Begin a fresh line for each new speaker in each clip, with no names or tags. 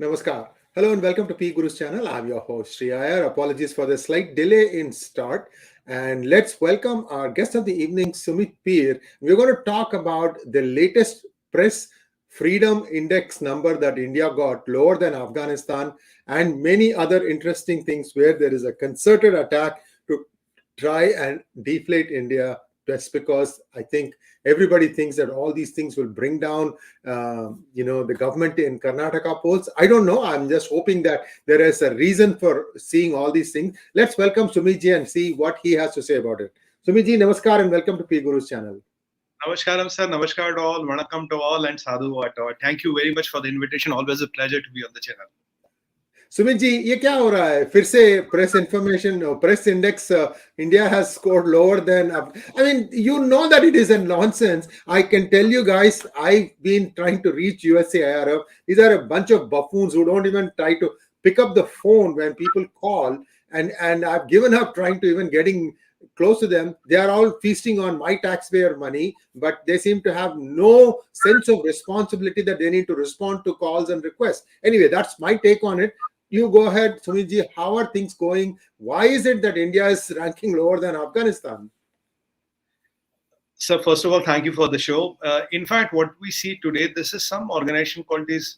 Namaskar. Hello and welcome to PGurus channel. I'm your host Sri Iyer. Apologies for the slight delay in start. And let's welcome our guest of the evening, Sumit Peer. We're going to talk about the latest press freedom index number that India got, lower than Afghanistan, and many other interesting things where there is a concerted attack to try and deflate India, just because I think everybody thinks that all these things will bring down the government in Karnataka polls. I don't know. I'm just hoping that there is a reason for seeing all these things. Let's welcome Sumitji and see what he has to say about it. Sumitji, namaskar and welcome to PGurus channel.
Namaskaram, sir. Namaskar to all. Vanakkam to all and sadhu vata. Thank you very much for the invitation. Always a pleasure to be on the channel.
Sumit ji, ये क्या हो रहा है? फिर से press information, press index, India has scored lower than. I mean, you know that it is a nonsense. I can tell you guys, I've been trying to reach USCIRF. These are a bunch of buffoons who don't even try to pick up the phone when people call, and I've given up trying to even getting close to them. They are all feasting on my taxpayer money, but they seem to have no sense of responsibility that they need to respond to calls and requests. Anyway, that's my take on it. You go ahead, Sumitji. How are things going? Why is it that India is ranking lower than Afghanistan?
So first of all, thank you for the show. In fact, what we see today, this is some organization called these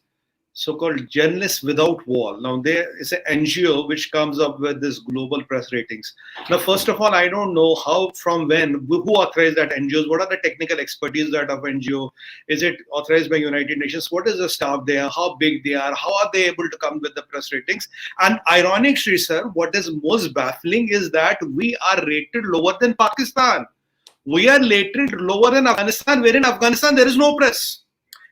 so-called Journalists Without Wall. Now, there is an NGO which comes up with this global press ratings. Now, first of all, I don't know how, from when, who authorized that NGOs, what are the technical expertise that of NGO? Is it authorized by United Nations? What is the staff there? How big they are? How are they able to come with the press ratings? And ironically, sir, what is most baffling is that we are rated lower than Pakistan. We are rated lower than Afghanistan, where in Afghanistan there is no press.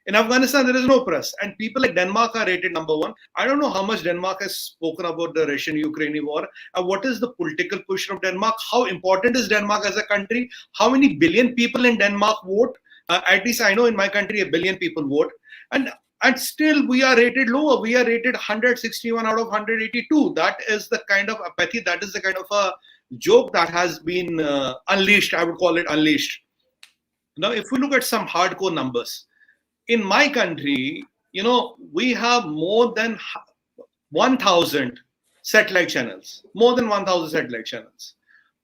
In Afghanistan, there is no press. And people like Denmark are rated number one. I don't know how much Denmark has spoken about the Russian-Ukraine war. What is the political position of Denmark? How important is Denmark as a country? How many billion people in Denmark vote? At least I know in my country, 1 billion people vote. And still we are rated lower. We are rated 161 out of 182. That is the kind of apathy. That is the kind of a joke that has been unleashed. I would call it unleashed. Now, if we look at some hardcore numbers, in my country, we have more than 1,000 satellite channels, more than 1,000 satellite channels.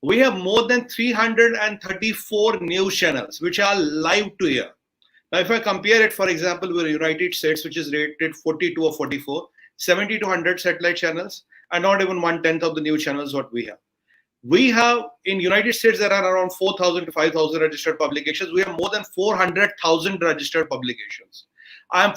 We have more than 334 news channels, which are live to air. Now, if I compare it, for example, with the United States, which is rated 42 or 44, 70 to 100 satellite channels, and not even 1/10 of the news channels what we have. We have, in United States, there are around 4,000 to 5,000 registered publications. We have more than 400,000 registered publications. I'm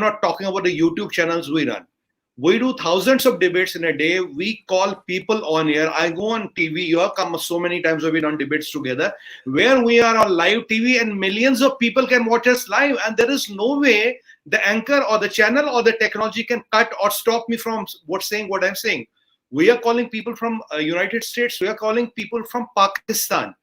not talking about the YouTube channels we run. We do thousands of debates in a day. We call people on air. I go on TV. You have come so many times we've done debates together, where we are on live TV and millions of people can watch us live. And there is no way the anchor or the channel or the technology can cut or stop me from saying what I'm saying. We are calling people from United States. We are calling people from Pakistan.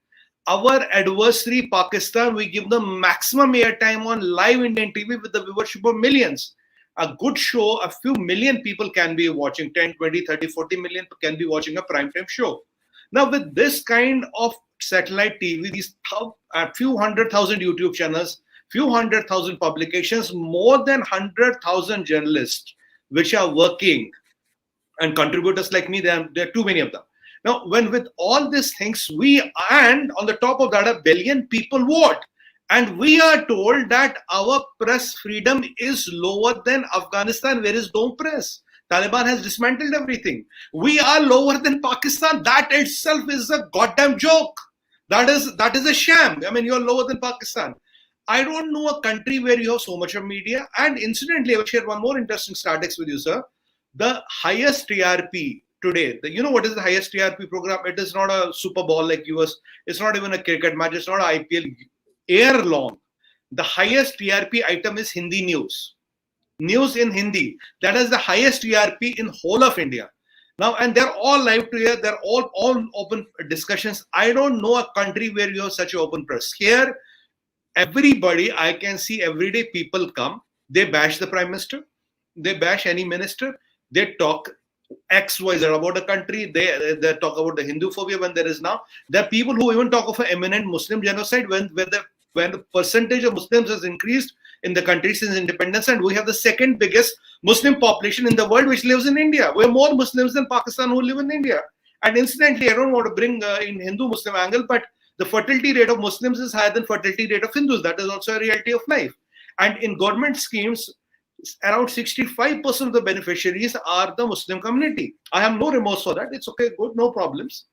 Our adversary, Pakistan, we give them maximum airtime on live Indian TV with the viewership of millions. A good show, a few million people can be watching, 10, 20, 30, 40 million can be watching a primetime show. Now, with this kind of satellite TV, these few 100,000 YouTube channels, few 100,000 publications, more than 100,000 journalists which are working, and contributors like me, there are too many of them. Now, when with all these things, and on the top of that, 1 billion people vote. And we are told that our press freedom is lower than Afghanistan, where is no press. Taliban has dismantled everything. We are lower than Pakistan. That itself is a goddamn joke. That is a sham. I mean, you're lower than Pakistan. I don't know a country where you have so much of media. And incidentally, I will share one more interesting statistics with you, sir. The highest TRP today, what is the highest TRP program? It is not a Super Bowl like US. It's not even a cricket match. It's not an IPL. Year long. The highest TRP item is Hindi news. News in Hindi. That is the highest TRP in whole of India. Now, and they're all live to air. They're all open discussions. I don't know a country where you have such an open press. Here, everybody, I can see everyday people come. They bash the Prime Minister. They bash any minister. They talk XYZ about a country. They talk about the Hindu phobia when there is now. There are people who even talk of an imminent Muslim genocide when the percentage of Muslims has increased in the country since independence, and we have the second biggest Muslim population in the world, which lives in India. We have more Muslims than Pakistan who live in India. And incidentally, I don't want to bring in Hindu-Muslim angle, but the fertility rate of Muslims is higher than fertility rate of Hindus. That is also a reality of life. And in government schemes, around 65% of the beneficiaries are the Muslim community. I have no remorse for that. It's okay, good, no problems.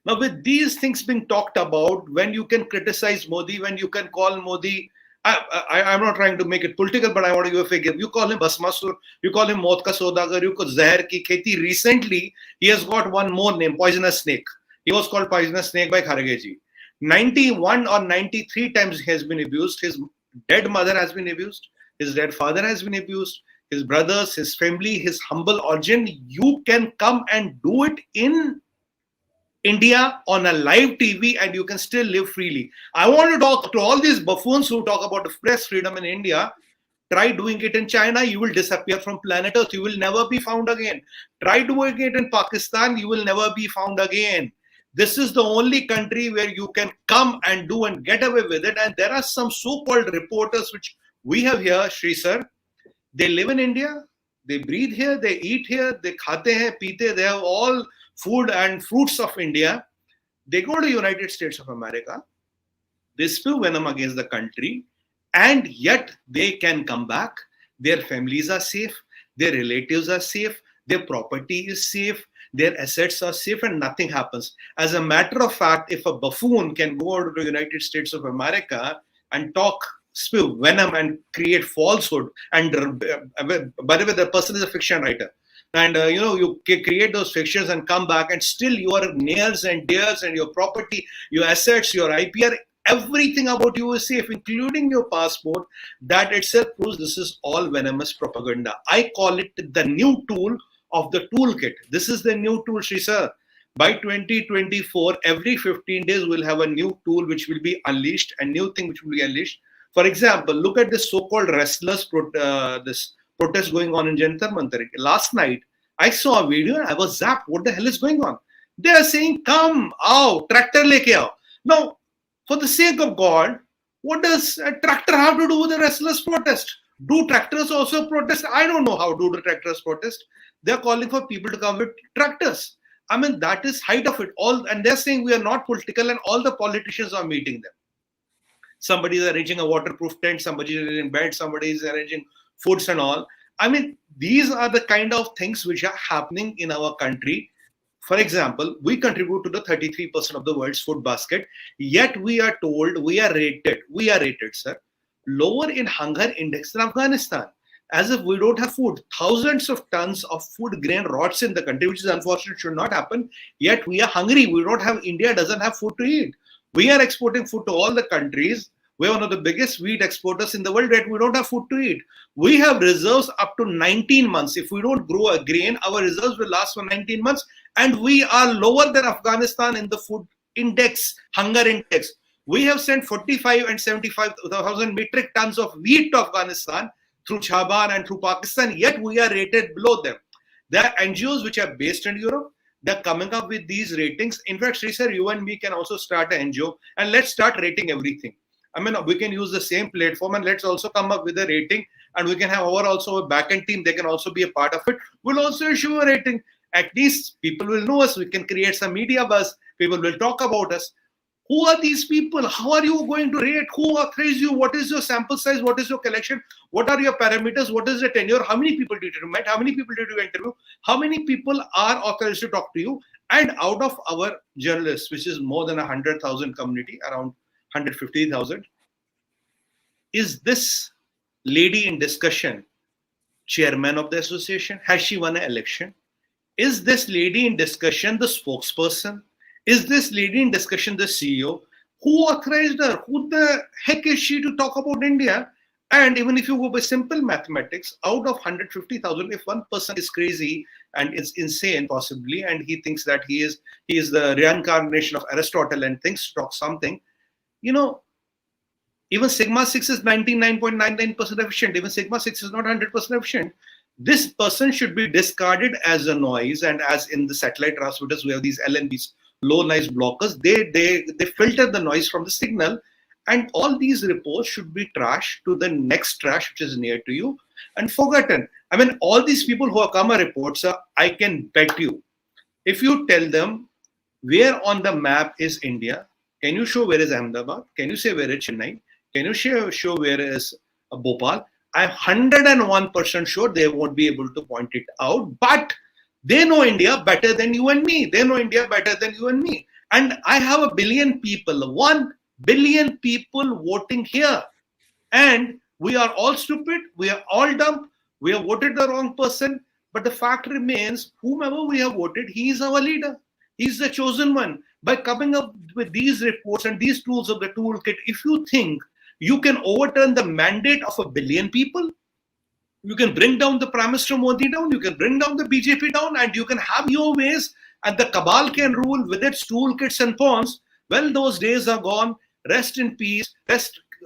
Now, with these things being talked about, when you can criticize Modi, when you can call Modi, I'm not trying to make it political, but I want to give a figure. You call him Basmasur, you call him Maut Ka Saudagar, you call Zahar Ki Kheti. Recently, he has got one more name, Poisonous Snake. He was called Poisonous Snake by Khargeji. 91 or 93 times he has been abused. His dead mother has been abused. His dead father has been abused. His brothers, his family, his humble origin. You can come and do it in India on a live TV and you can still live freely. I want to talk to all these buffoons who talk about the press freedom in India. Try doing it in China, you will disappear from planet Earth. You will never be found again. Try doing it in Pakistan, you will never be found again. This is the only country where you can come and do and get away with it. And there are some so-called reporters which we have here, Shri Sir. They live in India, they breathe here, they eat here, they khate hai, peete, they have all food and fruits of India. They go to United States of America, they spew venom against the country, and yet they can come back. Their families are safe, their relatives are safe, their property is safe, their assets are safe, and nothing happens. As a matter of fact, if a buffoon can go to the United States of America and spew venom and create falsehood, and by the way, the person is a fiction writer, and you create those fictions and come back, and still your nails and deers and your property, your assets, your IPR, everything about you is safe, including your passport. That itself proves this is all venomous propaganda. I call it the new tool of the toolkit. This is the new tool, Shri Sir. By 2024, every 15 days we'll have a new tool which will be unleashed, a new thing which will be unleashed. For example, look at this so-called restless this protest going on in Jantar Mantar. Last night, I saw a video and I was zapped. What the hell is going on? They are saying, come, aao, tractor leke aao. Now, for the sake of God, what does a tractor have to do with a restless protest? Do tractors also protest? I don't know how do the tractors protest. They're calling for people to come with tractors. I mean, that is height of it all. And they're saying we are not political, and all the politicians are meeting them. Somebody is arranging a waterproof tent, somebody is arranging bed, somebody is arranging foods and all. I mean, these are the kind of things which are happening in our country. For example, we contribute to the 33% of the world's food basket, yet we are told we are rated, sir, lower in hunger index than Afghanistan. As if we don't have food. Thousands of tons of food grain rots in the country, which is unfortunate, should not happen. Yet we are hungry. We don't have, India doesn't have food to eat. We are exporting food to all the countries. We're one of the biggest wheat exporters in the world, yet we don't have food to eat. We have reserves up to 19 months. If we don't grow a grain, our reserves will last for 19 months. And we are lower than Afghanistan in the food index, hunger index. We have sent 45 and 75,000 metric tons of wheat to Afghanistan through Chaban and through Pakistan, yet we are rated below them. There are NGOs which are based in Europe. They're coming up with these ratings. In fact, Sri Sir, you and me can also start an NGO and let's start rating everything. I mean, we can use the same platform and let's also come up with a rating, and we can have our also a backend team. They can also be a part of it. We'll also issue a rating. At least people will know us. We can create some media buzz. People will talk about us. Who are these people? How are you going to rate? Who authorized you? What is your sample size? What is your collection? What are your parameters? What is the tenure? How many people did you meet? How many people did you interview? How many people are authorized to talk to you? And out of our journalists, which is more than 100,000 community, around 150,000, is this lady in discussion chairman of the association? Has she won an election? Is this lady in discussion the spokesperson? Is this lady in discussion the CEO? Who authorized her? Who the heck is she to talk about India? And even if you go by simple mathematics, out of 150,000, if one person is crazy and is insane possibly, and he thinks that he is the reincarnation of Aristotle and thinks talk something, even sigma 6 is 99.99% efficient. Even sigma 6 is not 100% efficient. This person should be discarded as a noise, and as in the satellite transmitters, we have these LNBs, low noise blockers. They filter the noise from the signal, And all these reports should be trashed to the next trash which is near to you and forgotten. I mean, all these people who have come a reports, I can bet you, if you tell them where on the map is India, can you show where is Ahmedabad? Can you say where is Chennai? Can you show where is Bhopal? I'm 101% sure they won't be able to point it out, but they know India better than you and me. They know India better than you and me. And I have 1 billion people, 1 billion people voting here. And we are all stupid. We are all dumb. We have voted the wrong person. But the fact remains, whomever we have voted, he is our leader. He's the chosen one. By coming up with these reports and these tools of the toolkit, if you think you can overturn the mandate of 1 billion people, you can bring down the Prime Minister Modi down, you can bring down the BJP down, and you can have your ways, and the cabal can rule with its toolkits and pawns. Well, those days are gone. Rest in peace.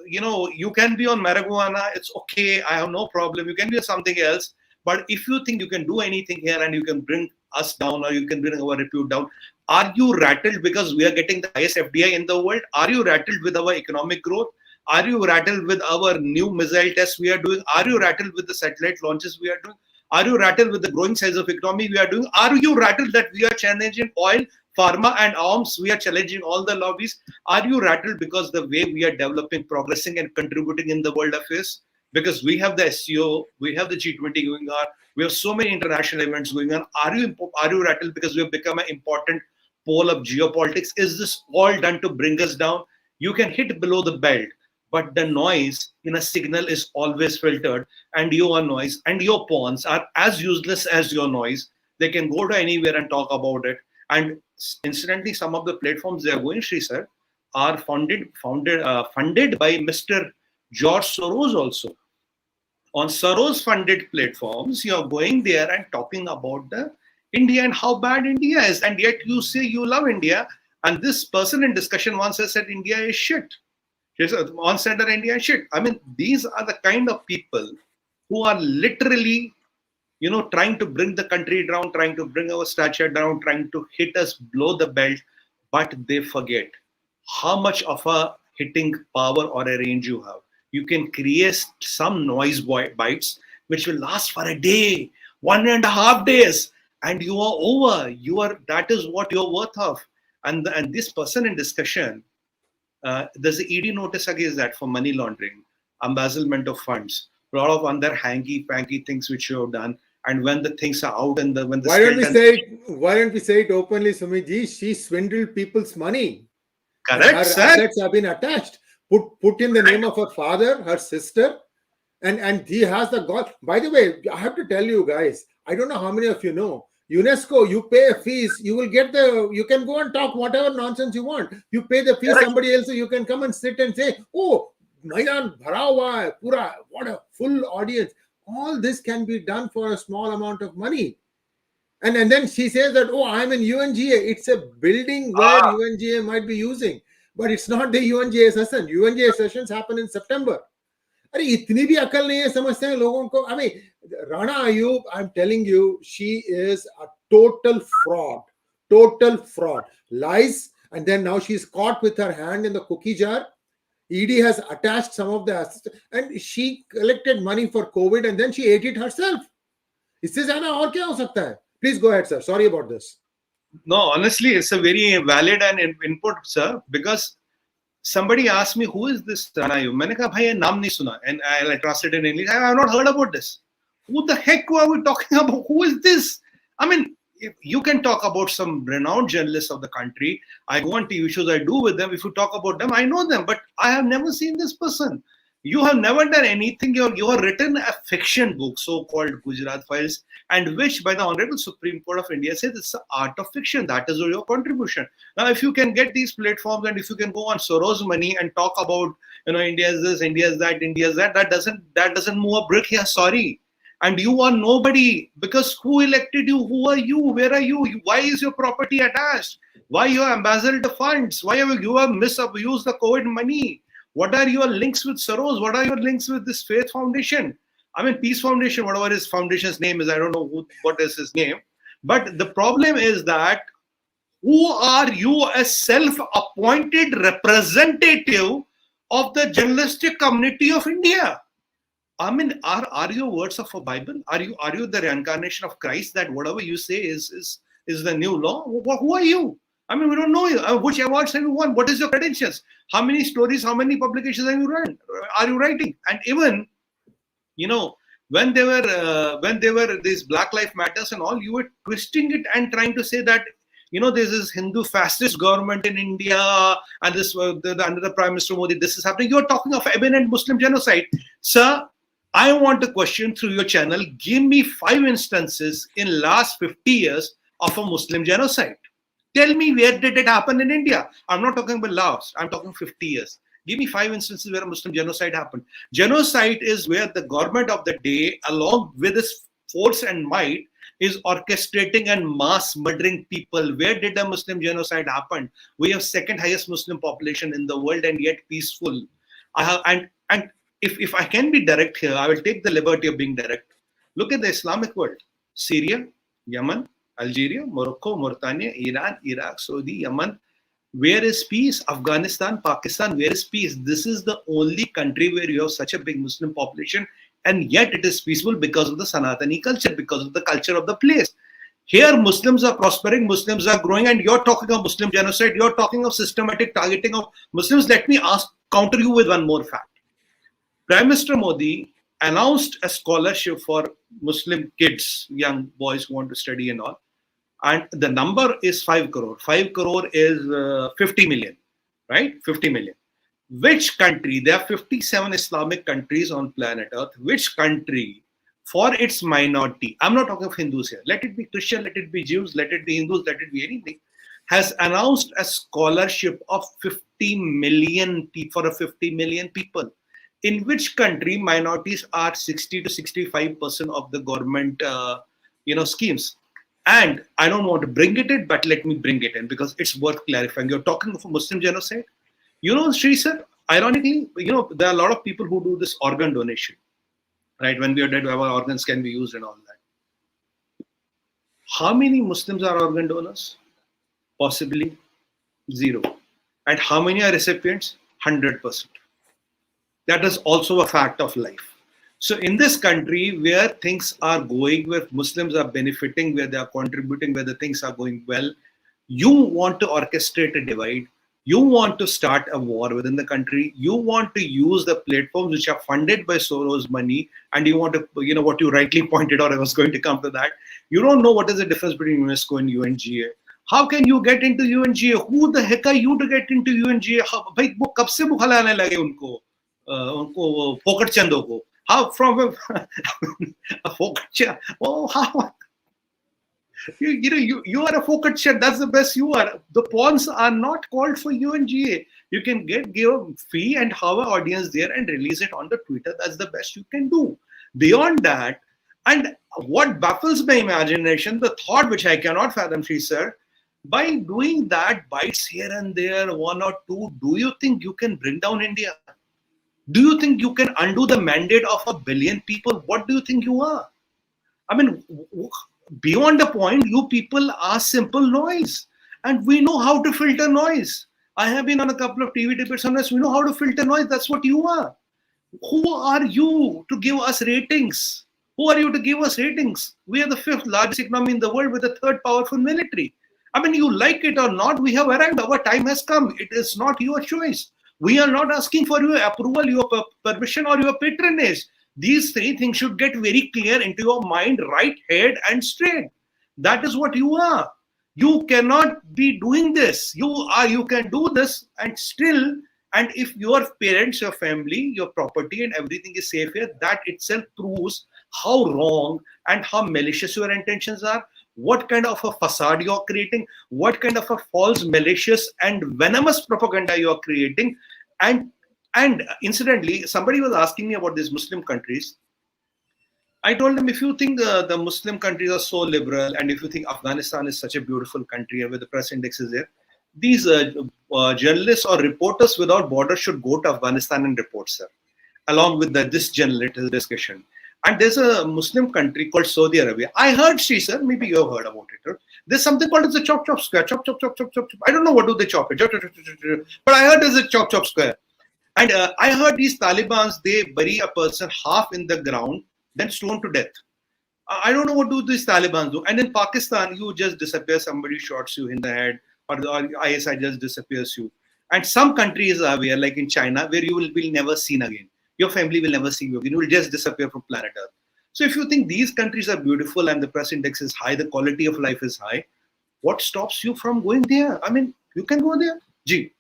You can be on marijuana. It's okay. I have no problem. You can be something else. But if you think you can do anything here and you can bring us down or you can bring our repute down, are you rattled because we are getting the highest FDI in the world? Are you rattled with our economic growth? Are you rattled with our new missile tests we are doing? Are you rattled with the satellite launches we are doing? Are you rattled with the growing size of economy we are doing? Are you rattled that we are challenging oil, pharma and arms? We are challenging all the lobbies. Are you rattled because the way we are developing, progressing and contributing in the world affairs? Because we have the SCO, we have the G20 going on, we have so many international events going on. Are you rattled because we have become an important pole of geopolitics? Is this all done to bring us down? You can hit below the belt, but the noise in a signal is always filtered, and your noise and your pawns are as useless as your noise. They can go to anywhere and talk about it. And incidentally, some of the platforms they are going, Sri sir, are funded by Mr. George Soros also. On Soros funded platforms, you are going there and talking about the India and how bad India is, and yet you say you love India. And this person in discussion once has said India is shit. On said that India is shit. I mean, these are the kind of people who are literally, trying to bring the country down, trying to bring our stature down, trying to hit us below the belt, but they forget how much of a hitting power or a range you have. You can create some noise bites which will last for a day, 1.5 days, and you are over. That is what you're worth of. And this person in discussion, there's an ED notice against that for money laundering, embezzlement of funds, a lot of other hanky-panky things which you have done. And when the things are out and when the
why don't we say it openly, Sumit ji? She swindled people's money.
Correct,
her
sir.
assets have been attached. Put in the name of her father, her sister, and he has the God. By the way, I have to tell you guys, I don't know how many of you know, UNESCO, you pay a fees, you will get you can go and talk whatever nonsense you want. You pay the fees, somebody else, you can come and sit and say, oh, Nayan, bhara hua hai, pura, what a full audience. All this can be done for a small amount of money. And then she says that, oh, I'm in UNGA. It's a building where UNGA might be using. But it's not the UNGA session. UNGA sessions happen in September. अरे इतनी भी अकल नहीं है समझते हैं लोगों को. I mean, Rana Ayyub, I'm telling you, she is a total fraud. Lies, and then now she's caught with her hand in the cookie jar. ED has attached some of the assets, and she collected money for COVID, and then she ate it herself. इससे ज़्यादा और क्या हो सकता है? Please go ahead, sir. Sorry about this.
No, honestly, it's a very valid and input, sir, because somebody asked me, who is this Rana Ayyub? मैंने कहा, भाई, ये नाम नहीं सुना. And I translated in English. I have not heard about this. Who the heck are we talking about? Who is this? I mean, you can talk about some renowned journalists of the country. I go on TV shows, I do with them. If you talk about them, I know them, but I have never seen this person. You have never done anything. You have written a fiction book, so-called Gujarat Files, and which by the Honorable Supreme Court of India says it's the art of fiction. That is your contribution. Now, if you can get these platforms and if you can go on Soros money and talk about, India is this, India is that, India is that, that doesn't move a brick here. Sorry. And you are nobody, because who elected you? Who are you? Where are you? Why is your property attached? Why you have embezzled the funds? Why have you misused the COVID money? What are your links with Soros? What are your links with this Faith Foundation? I mean, Peace Foundation, whatever his foundation's name is, I don't know what is his name. But the problem is that who are you, a self-appointed representative of the journalistic community of India. I mean, are your words of a Bible? Are you the reincarnation of Christ that whatever you say is the new law? Who are you? I mean, we don't know you. Which awards have you won? What is your credentials? How many stories? How many publications have you run? Are you writing? And even, you know, when they were these Black Lives Matters and all, you were twisting it and trying to say that, you know, there's this Hindu fascist government in India, and this under the Prime Minister Modi, this is happening. You're talking of eminent Muslim genocide, sir. I want to question through your channel. Give me 5 instances in last 50 years of a Muslim genocide. Tell me, where did it happen in India? I'm not talking about last. I'm talking 50 years. Give me 5 instances where a Muslim genocide happened. Genocide is where the government of the day, along with its force and might, is orchestrating and mass murdering people. Where did a Muslim genocide happen? We have second highest Muslim population in the world and yet peaceful. And if I can be direct here, I will take the liberty of being direct. Look at the Islamic world. Syria, Yemen, Algeria, Morocco, Mauritania, Iran, Iraq, Saudi, Yemen. Where is peace? Afghanistan, Pakistan, where is peace? This is the only country where you have such a big Muslim population, and yet it is peaceful because of the Sanatani culture, because of the culture of the place. Here, Muslims are prospering, Muslims are growing, and you're talking of Muslim genocide, you're talking of systematic targeting of Muslims. Let me counter you with one more fact. Prime Minister Modi announced a scholarship for Muslim kids, young boys who want to study and all. And the number is 5 crore. 5 crore is 50 million, right? 50 million. Which country? There are 57 Islamic countries on planet Earth. Which country, for its minority, I'm not talking of Hindus here, let it be Christian, let it be Jews, let it be Hindus, let it be anything, has announced a scholarship of 50 million for 50 million people. In which country minorities are 60 to 65% of the government, schemes? And I don't want to bring it in, but let me bring it in because it's worth clarifying. You're talking of a Muslim genocide. You know, Sri sir, ironically, you know, there are a lot of people who do this organ donation, right? When we are dead, our organs can be used and all that. How many Muslims are organ donors? Possibly 0. And how many are recipients? 100%. That is also a fact of life. So in this country where things are going, where Muslims are benefiting, where they are contributing, where the things are going well, you want to orchestrate a divide. You want to start a war within the country. You want to use the platforms which are funded by Soros' money, and you want to, you know, what you rightly pointed out, I was going to come to that. You don't know what is the difference between UNESCO and UNGA. How can you get into UNGA? Who the heck are you to get into UNGA? भाई वो कब से बुखलाने लगे उनको फोकट चंदों को? How from a fokat? Oh, how? You are a fokat. That's the best you are. The pawns are not called for UNGA. You can give a fee and have an audience there and release it on the Twitter. That's the best you can do. Beyond that, and what baffles my imagination, the thought which I cannot fathom, Sri sir, by doing that, bites here and there, 1 or 2, do you think you can bring down India? Do you think you can undo the mandate of 1 billion people? What do you think you are? I mean, beyond the point, you people are simple noise. And we know how to filter noise. I have been on a couple of TV debates on this. We know how to filter noise. That's what you are. Who are you to give us ratings? Who are you to give us ratings? We are the 5th largest economy in the world with the 3rd powerful military. I mean, you like it or not, we have arrived. Our time has come. It is not your choice. We are not asking for your approval, your permission, or your patronage. These 3 things should get very clear into your mind, right, head, and straight. That is what you are. You cannot be doing this. You can do this and still, and if your parents, your family, your property, and everything is safe here, that itself proves how wrong and how malicious your intentions are. What kind of a facade you're creating, what kind of a false, malicious, and venomous propaganda you're creating. And incidentally, somebody was asking me about these Muslim countries. I told them, if you think the Muslim countries are so liberal, and if you think Afghanistan is such a beautiful country where the press index is there, these journalists or reporters without borders should go to Afghanistan and report, sir, along with this journalist discussion. And there's a Muslim country called Saudi Arabia. I heard, Sri sir, maybe you have heard about it. There's something called the chop chop square. Chop chop chop chop chop chop. I don't know what do they chop it. Chop, chop, chop, chop, chop, chop. But I heard there's a chop chop square. And I heard these Talibans, they bury a person half in the ground, then stone to death. I don't know what do these Taliban do. And in Pakistan, you just disappear, somebody shoots you in the head, or the ISI just disappears you. And some countries are where, like in China, where you will be never seen again. Your family will never see you again. You will just disappear from planet Earth. So if you think these countries are beautiful and the press index is high, the quality of life is high, what stops you from going there? I mean, you can go there. Gee.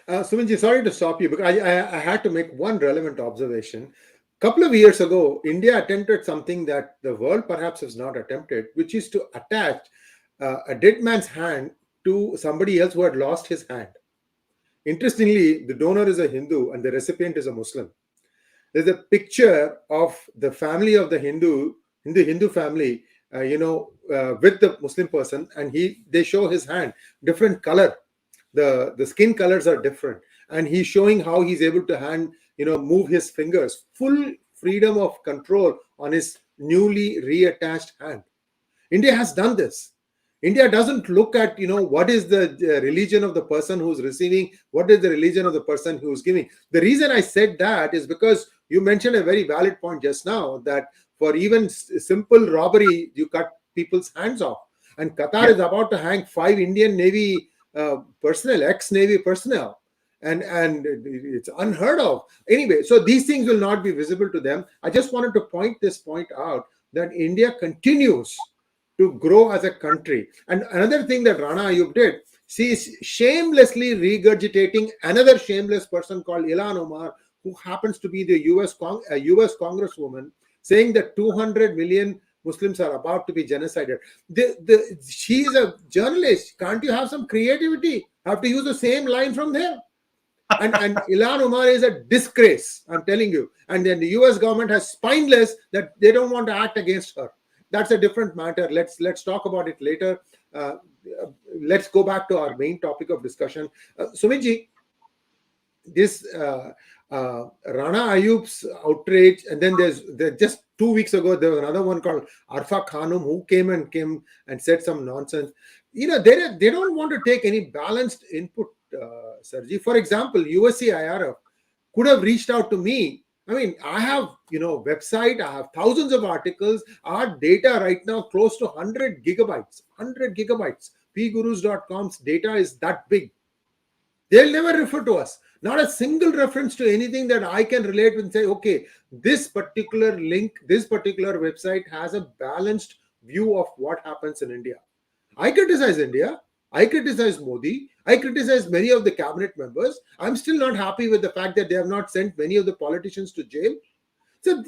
Suminji, sorry to stop you, but I had to make one relevant observation. Couple of years ago, India attempted something that the world perhaps has not attempted, which is to attach a dead man's hand to somebody else who had lost his hand. Interestingly, the donor is a Hindu and the recipient is a Muslim. There's a picture of the family of the Hindu family, with the Muslim person, and they show his hand, different color. The skin colors are different, and he's showing how he's able to move his fingers, full freedom of control on his newly reattached hand. India has done this. India doesn't look at, what is the religion of the person who's receiving, what is the religion of the person who's giving. The reason I said that is because you mentioned a very valid point just now, that for even simple robbery, you cut people's hands off. And Qatar is about to hang 5 Indian Navy personnel, ex-Navy personnel. And it's unheard of. Anyway, so these things will not be visible to them. I just wanted to point out that India continues to grow as a country. And another thing that Rana Ayyub did, she is shamelessly regurgitating another shameless person called Ilhan Omar, who happens to be the US congresswoman, saying that 200 million Muslims are about to be genocided. She is a journalist. Can't you have some creativity? Have to use the same line from there. And Ilhan Omar is a disgrace, I'm telling you. And then the US government has spineless that they don't want to act against her. That's a different matter. Let's talk about it later. Let's go back to our main topic of discussion. Sumitji, this Rana Ayyub's outrage, and then there's just 2 weeks ago there was another one called Arfa Khanum who came and said some nonsense. They don't want to take any balanced input, Sarji. For example, USCIRF could have reached out to me. I mean, I have, website, I have thousands of articles. Our data right now close to 100 gigabytes. PGurus.com's data is that big. They'll never refer to us. Not a single reference to anything that I can relate with and say, okay, this particular link, this particular website has a balanced view of what happens in India. I criticize India. I criticize Modi. I criticize many of the cabinet members. I'm still not happy with the fact that they have not sent many of the politicians to jail. So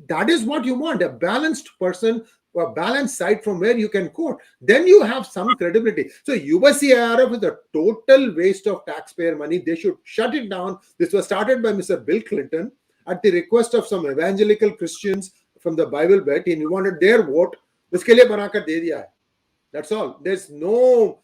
that is what you want, a balanced person, a balanced site from where you can quote. Then you have some credibility. So USCIRF is a total waste of taxpayer money. They should shut it down. This was started by Mr. Bill Clinton at the request of some evangelical Christians from the Bible Belt. And he wanted their vote. Uske liye bana kar de diya hai. That's all. There's no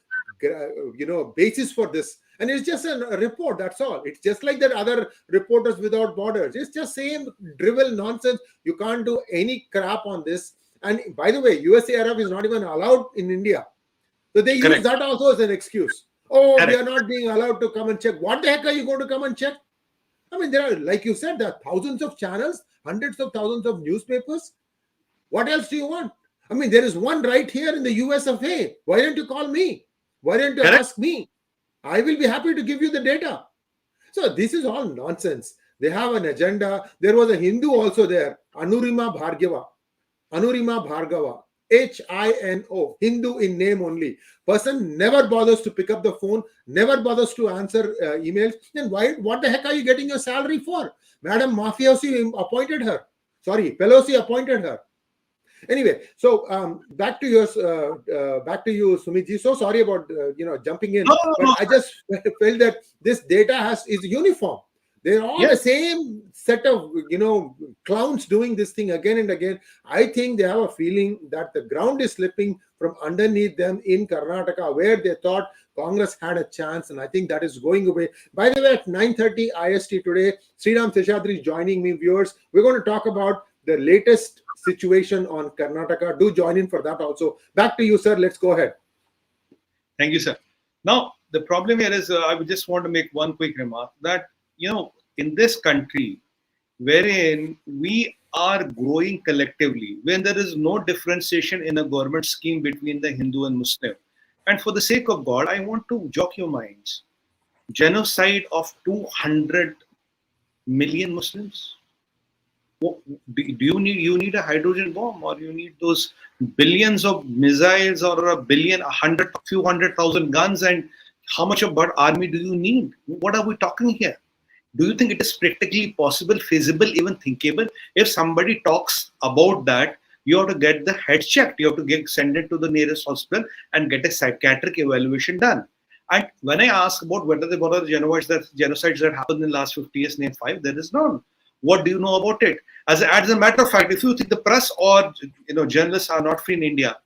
basis for this, and it's just a report. That's all. It's just like that other Reporters Without Borders. It's just same drivel nonsense. You can't do any crap on this. And by the way, USCIRF is not even allowed in India, so they use that also as an excuse. Oh, we are not being allowed to come and check. What the heck are you going to come and check? I mean, there are, like you said, there are thousands of channels, hundreds of thousands of newspapers. What else do you want? I mean, there is one right here in the US of A. Why don't you call me? Why don't you ask me? I will be happy to give you the data. So this is all nonsense. They have an agenda. There was a Hindu also there, Anurima Bhargava, Hino, Hindu in name only. Person never bothers to pick up the phone, never bothers to answer emails. Then what the heck are you getting your salary for? Madam Mafiosi appointed her. Sorry, Pelosi appointed her. Anyway, so back to you, Sumitji. So sorry about jumping in, but I just felt that this data is uniform. They're all the same set of clowns doing this thing again and again. I think they have a feeling that the ground is slipping from underneath them in Karnataka, where they thought Congress had a chance, and I think that is going away. By the way, at 9:30 IST today, Sriram Seshadri is joining me, viewers. We're going to talk about the latest situation on Karnataka. Do join in for that also. Back to you, sir. Let's go ahead.
Thank you, sir. Now, the problem here is I would just want to make one quick remark that, in this country wherein we are growing collectively, when there is no differentiation in a government scheme between the Hindu and Muslim. And for the sake of God, I want to jog your minds. Genocide of 200 million Muslims? Do you need a hydrogen bomb, or you need those billions of missiles, or a few hundred thousand guns, and how much of an army do you need? What are we talking here? Do you think it is practically possible, feasible, even thinkable? If somebody talks about that, you have to get the head checked. You have to send it to the nearest hospital and get a psychiatric evaluation done. And when I ask about whether there were genocides that happened in the last 50 years, name 5, there is none. What do you know about it? As a matter of fact, if you think the press or journalists are not free in India,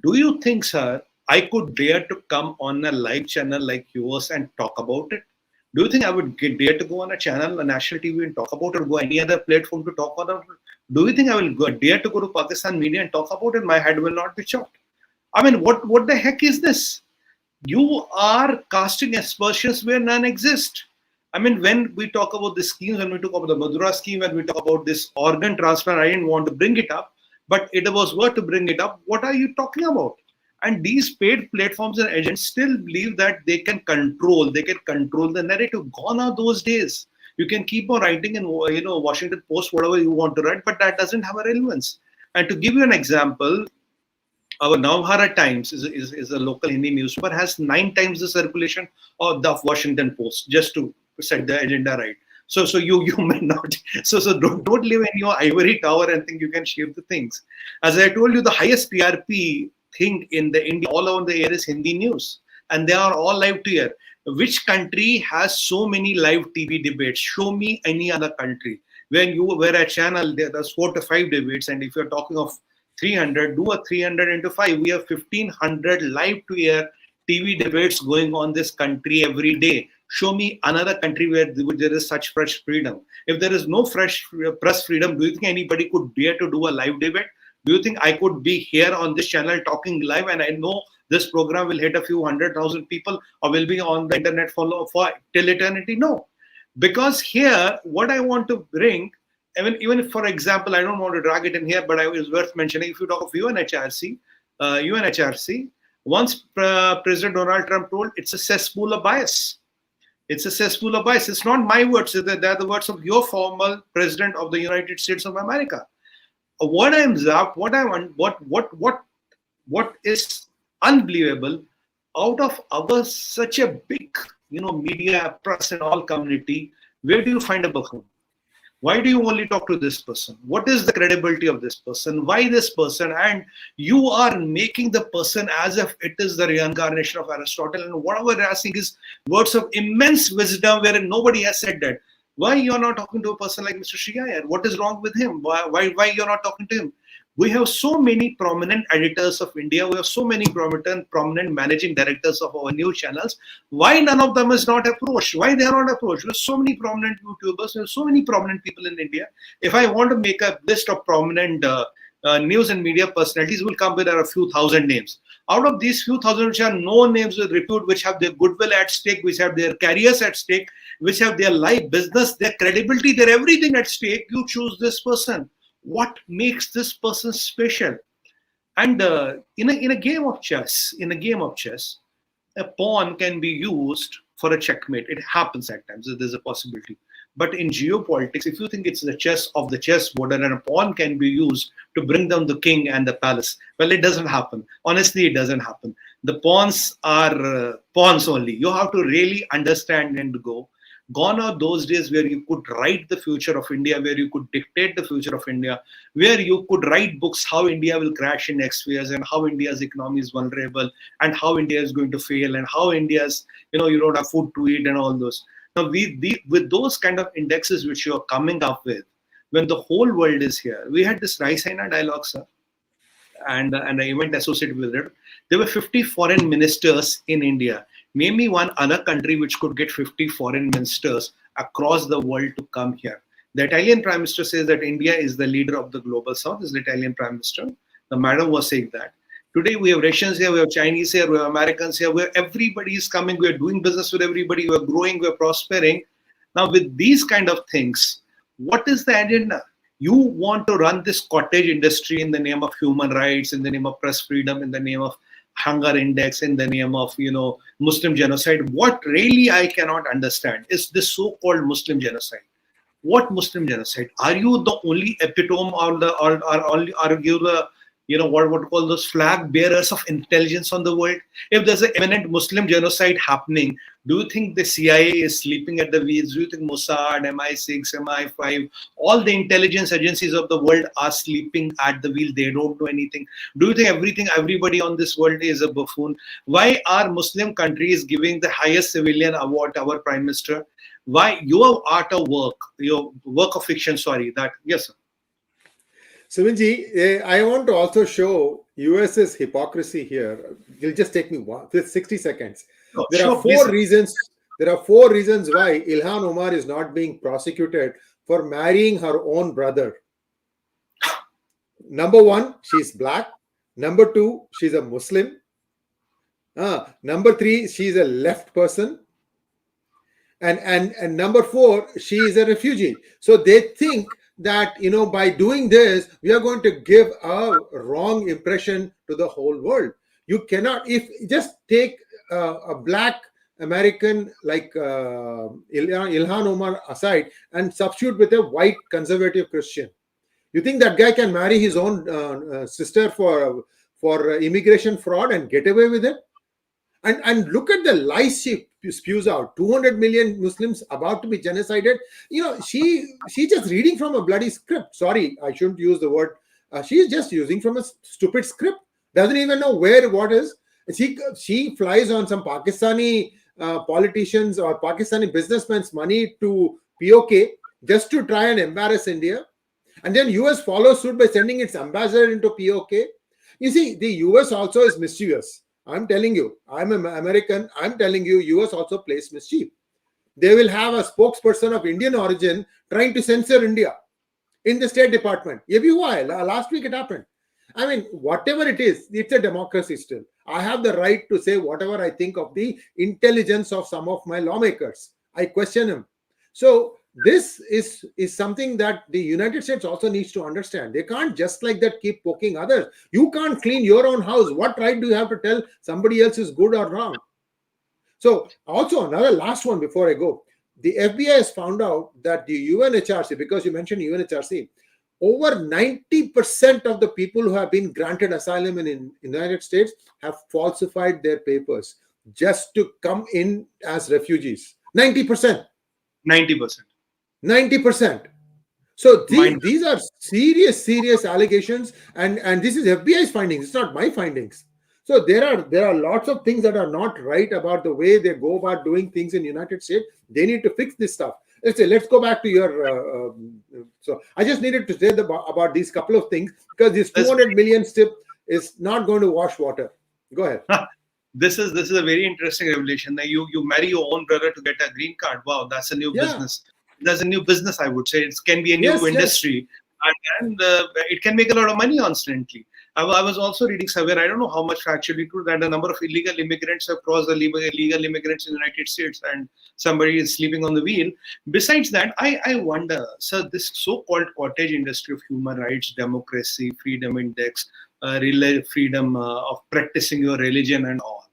do you think, sir, I could dare to come on a live channel like yours and talk about it? Do you think I would dare to go on a channel, a national TV, and talk about it, or go any other platform to talk about it? Do you think I will dare to go to Pakistan media and talk about it? My head will not be chopped. I mean, what the heck is this? You are casting aspersions where none exist. I mean, when we talk about the schemes, when we talk about the Madura scheme, when we talk about this organ transplant, I didn't want to bring it up, but it was worth to bring it up. What are you talking about? And these paid platforms and agents still believe that they can control the narrative. Gone are those days. You can keep on writing in Washington Post whatever you want to write, but that doesn't have a relevance. And to give you an example, our Navbharat Times is a local Hindi newspaper, has 9 times the circulation of the Washington Post, just to set the agenda right. So you may not. So don't live in your ivory tower and think you can shape the things. As I told you, the highest TRP thing in the India all over the air is Hindi news, and they are all live to air. Which country has so many live TV debates? Show me any other country. When you were a channel, there's 4 to 5 debates, and if you're talking of 300, do a 300 into 5. We have 1,500 live to air TV debates going on this country every day. Show me another country where there is such fresh freedom. If there is no fresh press freedom, do you think anybody could dare to do a live debate? Do you think I could be here on this channel talking live and I know this program will hit a few 100,000 people or will be on the internet for till eternity? No. Because here, what I want to bring, even if, for example, I don't want to drag it in here, but it's worth mentioning, if you talk of UNHRC, once President Donald Trump told, it's a cesspool of bias. It's a cesspool of bias. It's not my words. They're the words of your former President of the United States of America. What is unbelievable, out of our such a big, media, press and all community, where do you find a buffoon? Why do you only talk to this person? What is the credibility of this person? Why this person? And you are making the person as if it is the reincarnation of Aristotle. And what we're asking is words of immense wisdom wherein nobody has said that. Why you're not talking to a person like Mr. Shriya? What is wrong with him? Why you're not talking to him? We have so many prominent editors of India. We have so many prominent managing directors of our news channels. Why none of them is not approached? Why they are not approached? We have so many prominent YouTubers. We have so many prominent people in India. If I want to make a list of prominent news and media personalities, will come with a few thousand names. Out of these few thousand, which are no names with repute, which have their goodwill at stake, which have their careers at stake, which have their life, business, their credibility, their everything at stake, you choose this person. What makes this person special? And in a game of chess, a pawn can be used for a checkmate. It happens at times. There's a possibility. But in geopolitics, if you think it's the chess of the chessboard and a pawn can be used to bring down the king and the palace, well, it doesn't happen. Honestly, it doesn't happen. The pawns are pawns only. You have to really understand and go. Gone are those days where you could write the future of India, where you could dictate the future of India, where you could write books how India will crash in next years and how India's economy is vulnerable and how India is going to fail and how India's, you don't have food to eat and all those. Now, with those kind of indexes which you are coming up with, when the whole world is here, we had this Raisina dialogue, sir, and an event associated with it. There were 50 foreign ministers in India. Name me one other country which could get 50 foreign ministers across the world to come here. The Italian Prime Minister says that India is the leader of the global South, is the Italian Prime Minister. The madam was saying that. Today we have Russians here, we have Chinese here, we have Americans here, where everybody is coming, we are doing business with everybody, we are growing, we are prospering. Now, with these kind of things, what is the agenda? You want to run this cottage industry in the name of human rights, in the name of press freedom, in the name of hunger index, in the name of Muslim genocide. What really I cannot understand is this so-called Muslim genocide. What Muslim genocide? Are you the only epitome, or are you the what call those flag bearers of intelligence on the world? If there's an imminent Muslim genocide happening, do you think the CIA is sleeping at the wheels? Do you think Mossad, MI6, MI5, all the intelligence agencies of the world are sleeping at the wheel? They don't know anything. Do you think everybody on this world is a buffoon? Why are Muslim countries giving the highest civilian award to our Prime Minister? Why your art of work, your work of fiction, yes, sir.
Suminji, I want to also show US's hypocrisy here. It'll just take me 60 seconds. There are four reasons why Ilhan Omar is not being prosecuted for marrying her own brother. Number one, she's black. Number two, she's a Muslim. Number three, she's a left person. And number four, she is a refugee. So they think that, by doing this, we are going to give a wrong impression to the whole world. You cannot, if just take a black American like Ilhan Omar aside and substitute with a white conservative Christian. You think that guy can marry his own sister for immigration fraud and get away with it? And look at the lies she spews out. 200 million Muslims about to be genocided. She's just reading from a bloody script. Sorry, I shouldn't use the word. She's just using from a stupid script. Doesn't even know what is. She flies on some Pakistani politicians or Pakistani businessmen's money to POK just to try and embarrass India. And then US follows suit by sending its ambassador into POK. You see, the US also is mischievous. I'm telling you, I'm an American. I'm telling you, US also plays mischief. They will have a spokesperson of Indian origin trying to censor India in the State Department. Last week it happened. I mean, whatever it is, it's a democracy still. I have the right to say whatever I think of the intelligence of some of my lawmakers. I question them. So this is something that the United States also needs to understand. They can't just like that keep poking others. You can't clean your own house. What right do you have to tell somebody else is good or wrong? So also another last one before I go. The FBI has found out that the UNHRC, because you mentioned UNHRC, over 90% of the people who have been granted asylum in the United States have falsified their papers just to come in as refugees. 90%. 90%. So these are serious allegations, and this is FBI's findings. It's not my findings. So there are lots of things that are not right about the way they go about doing things in the United States. They need to fix this stuff. Let's go back to your. So I just needed to say about these couple of things, because this 200 million stip is not going to wash water. Go ahead.
This is a very interesting revelation. That you marry your own brother to get a green card. Wow, that's a new business. There's a new business, I would say. It can be a new industry, and it can make a lot of money instantly. I was also reading somewhere, I don't know how much factually true, that a number of illegal immigrants have crossed the legal immigrants in the United States, and somebody is sleeping on the wheel. Besides that, I wonder, sir, this so-called cottage industry of human rights, democracy, freedom index, freedom of practicing your religion and all.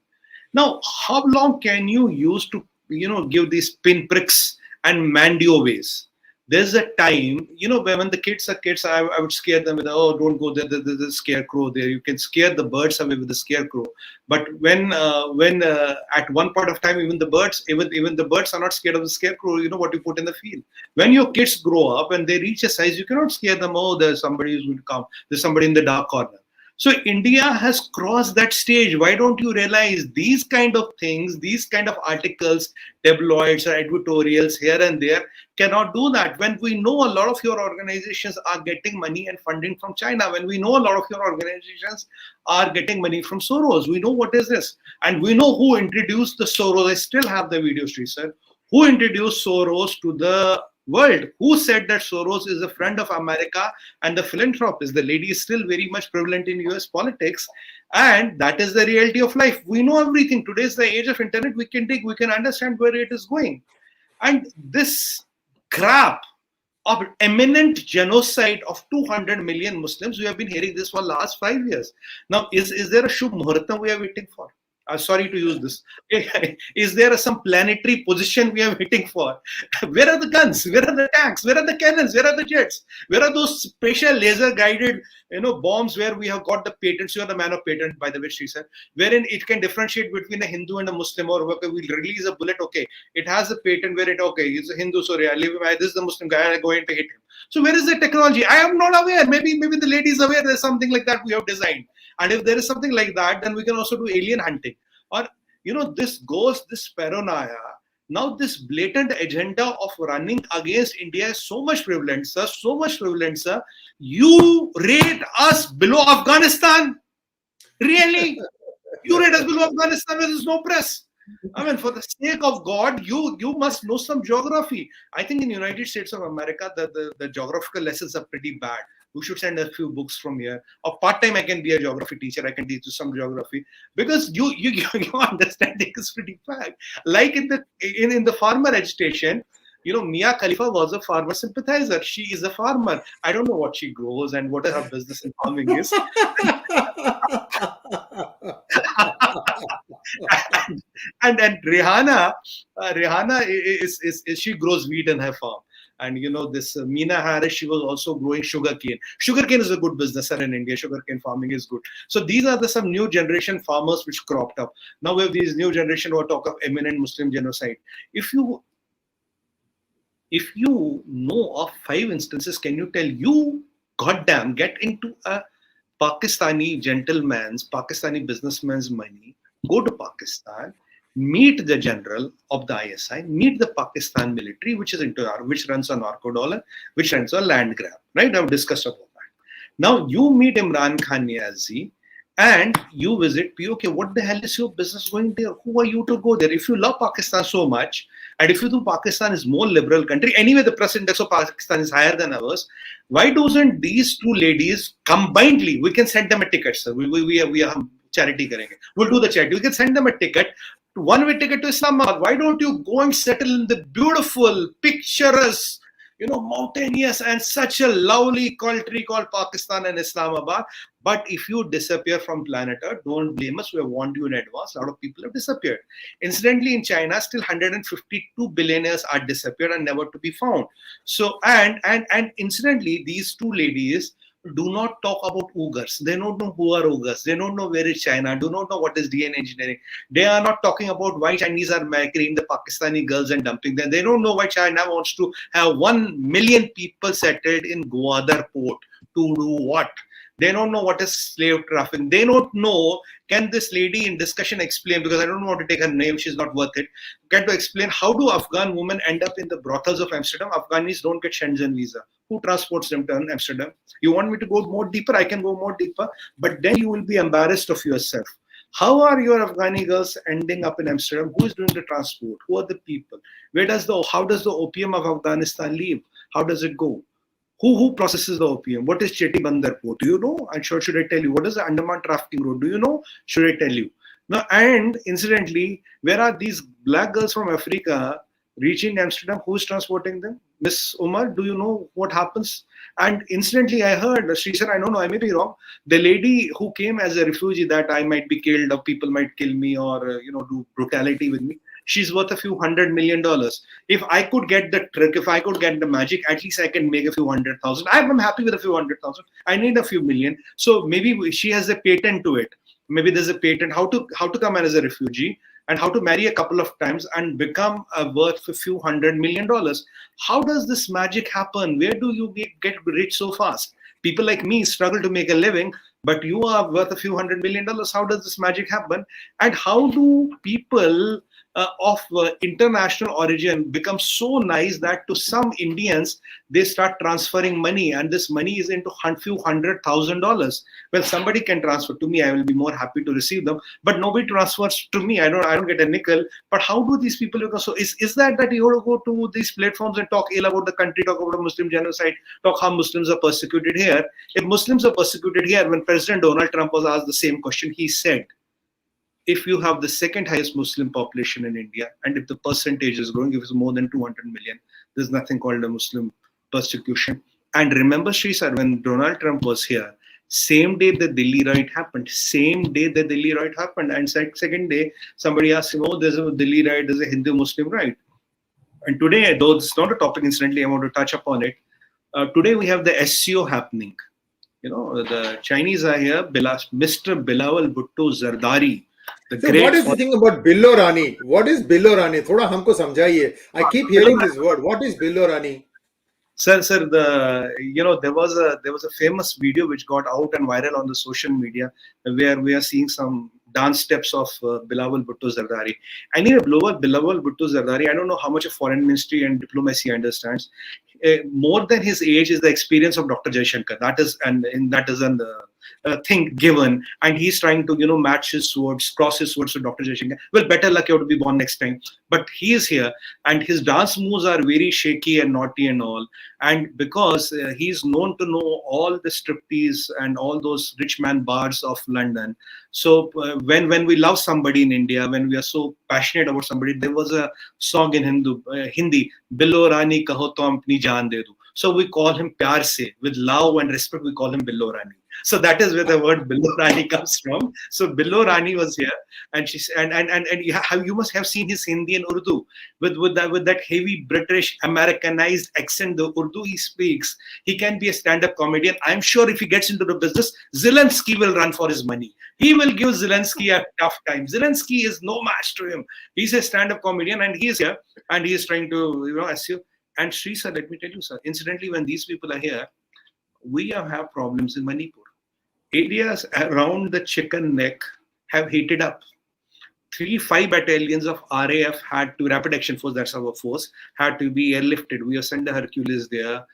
Now, how long can you use to, give these pinpricks and mandio ways? There's a time, when the kids are kids, I would scare them with, oh, don't go there, there's a scarecrow there. You can scare the birds away with the scarecrow. But when at one point of time, even the birds are not scared of the scarecrow, what you put in the field. When your kids grow up and they reach a size, you cannot scare them, oh, there's somebody who's going to come, there's somebody in the dark corner. So India has crossed that stage. Why don't you realize these kind of things, these kind of articles, tabloids or editorials here and there cannot do that? When we know a lot of your organizations are getting money and funding from China, when we know a lot of your organizations are getting money from Soros, we know what is this. And we know who introduced the Soros. I still have the video, Sri sir. Who introduced Soros to the world? Who said that Soros is a friend of America and the philanthropist? The lady is still very much prevalent in US politics, and that is the reality of life. We know everything. Today is the age of internet. We can understand where it is going. And this crap of imminent genocide of 200 million Muslims, we have been hearing this for the last 5 years. Now, is there a Shubh Muhurtam we are waiting for? Sorry to use this. Is there some planetary position we are waiting for? Where are the guns? Where are the tanks? Where are the cannons? Where are the jets? Where are those special laser-guided, bombs where we have got the patents? You are the man of patent, by the way, she said, wherein it can differentiate between a Hindu and a Muslim, or okay, we'll release a bullet. Okay, it has a patent where he's a Hindu, sorry, this is the Muslim guy, I'm going to hit him. So where is the technology? I am not aware. Maybe the lady is aware there's something like that we have designed. And if there is something like that, then we can also do alien hunting. Or, this paranoia. Now this blatant agenda of running against India is so much prevalent, sir. You rate us below Afghanistan? Really? You rate us below Afghanistan where there's no press? I mean, for the sake of God, you must know some geography. I think in the United States of America, the geographical lessons are pretty bad. We should send a few books from here. Or part-time, I can be a geography teacher. I can teach you some geography, because your understanding is pretty bad. Like in the farmer agitation, Mia Khalifa was a farmer sympathizer. She is a farmer. I don't know what she grows and what her business in farming is. and Rihanna is she grows wheat in her farm. And this Meena Harris, she was also growing sugarcane. Sugarcane is a good business, sir, in India. Sugarcane farming is good. So these are some new generation farmers which cropped up. Now we have these new generation who talk of imminent Muslim genocide. If you know of 5 instances, can you tell you, goddamn, get into a Pakistani gentleman's, Pakistani businessman's money, go to Pakistan, meet the general of the ISI, meet the Pakistan military, which runs on narco dollar, which runs on land grab, right? I've discussed about that. Now you meet Imran Khan Niazi and you visit POK. What the hell is your business going there? Who are you to go there? If you love Pakistan so much, and if you think Pakistan is more liberal country, anyway, the press index of Pakistan is higher than ours, why doesn't these 2 ladies combinedly, we can send them a ticket, sir. We are charity karenge. We'll do the charity. We can send them a ticket, one-way ticket to Islamabad. Why don't you go and settle in the beautiful, picturesque, mountainous and such a lovely country called Pakistan and Islamabad? But if you disappear from planet Earth, don't blame us. We have warned you in advance. A lot of people have disappeared. Incidentally, in China, still 152 billionaires are disappeared and never to be found. So, and incidentally, these 2 ladies do not talk about Uyghurs. They don't know who are Uyghurs. They don't know where is China. Do not know what is DNA engineering. They are not talking about why Chinese are marrying the Pakistani girls and dumping them. They don't know why China wants to have 1 million people settled in Gwadar port. To do what? They don't know what is slave trafficking. They don't know. Can this lady in discussion explain, because I don't want to take her name, she's not worth it, can to explain how do Afghan women end up in the brothels of Amsterdam? Afghanis don't get Schengen visa. Who transports them to Amsterdam? You want me to go more deeper? I can go more deeper, but then you will be embarrassed of yourself. How are your Afghani girls ending up in Amsterdam? Who is doing the transport? Who are the people? How does the opium of Afghanistan leave? How does it go? Who processes the opium? What is Chetty Bandar port? Do you know? And should I tell you? What is the Andaman trafficking road? Do you know? Should I tell you? Now, and incidentally, where are these black girls from Africa reaching Amsterdam? Who is transporting them? Miss Umar, do you know what happens? And incidentally, I heard, she said, I don't know, I may be wrong, the lady who came as a refugee that I might be killed or people might kill me or, do brutality with me, she's worth a few $100 million. If I could get the trick, if I could get the magic, at least I can make a few 100,000. I'm happy with a few 100,000. I need a few million. So maybe she has a patent to it. Maybe there's a patent how to come as a refugee and how to marry a couple of times and become worth a few $100 million. How does this magic happen? Where do you get rich so fast? People like me struggle to make a living, but you are worth a few $100 million. How does this magic happen? And how do people of international origin become so nice that to some Indians, they start transferring money, and this money is into few $100,000. Well, somebody can transfer to me, I will be more happy to receive them, but nobody transfers to me. I don't get a nickel. But how do these people become so? Is that you want to go to these platforms and talk ill about the country, talk about Muslim genocide, talk how Muslims are persecuted here? If Muslims are persecuted here, when President Donald Trump was asked the same question, he said, if you have the second highest Muslim population in India, and if the percentage is growing, if it's more than 200 million, there's nothing called a Muslim persecution. And remember, Sri sir, when Donald Trump was here, same day the Delhi riot happened. Same day the Delhi riot happened. And second day, somebody asked him, oh, there's a Delhi riot, there's a Hindu-Muslim riot. And today, though it's not a topic, incidentally, I want to touch upon it. Today we have the SCO happening. You know, the Chinese are here, Mr. Bilawal Bhutto Zardari.
So what is the thing about Billo Rani? What is Billo Rani? Thoda humko samjhaiye. I keep hearing this word. What is Billo Rani?
Sir, there was a famous video which got out and viral on the social media where we are seeing some dance steps of Bilawal Bhutto Zardari. Anyway, Bilawal Bhutto Zardari, I don't know how much of foreign ministry and diplomacy he understands. More than his age is the experience of Dr. Jaishankar. That is a thing given, and he's trying to match his swords, cross his swords to Dr. Jaishankar. Well, better luck, you have to be born next time. But he is here, and his dance moves are very shaky and naughty and all. And because he's known to know all the striptease and all those rich man bars of London. So when we love somebody in India, when we are so passionate about somebody, there was a song in Hindi, Billo Rani kaho to apni jaan de do. So we call him Pyar se, with love and respect, we call him Billo Rani. So that is where the word Billo Rani comes from. So Billo Rani was here, and she and you must have seen his Hindi and Urdu with that heavy British Americanized accent. The Urdu he speaks, he can be a stand-up comedian. I'm sure if he gets into the business, Zelensky will run for his money. He will give Zelensky a tough time. Zelensky is no match to him. He's a stand-up comedian, and he is here, and he is trying to assume. And Sri sir, let me tell you, sir, incidentally, when these people are here, we have problems in Manipur. Areas around the Chicken Neck have heated up. 5 battalions of RAF Rapid Action Force, that's our force, had to be airlifted. We have sent the Hercules there.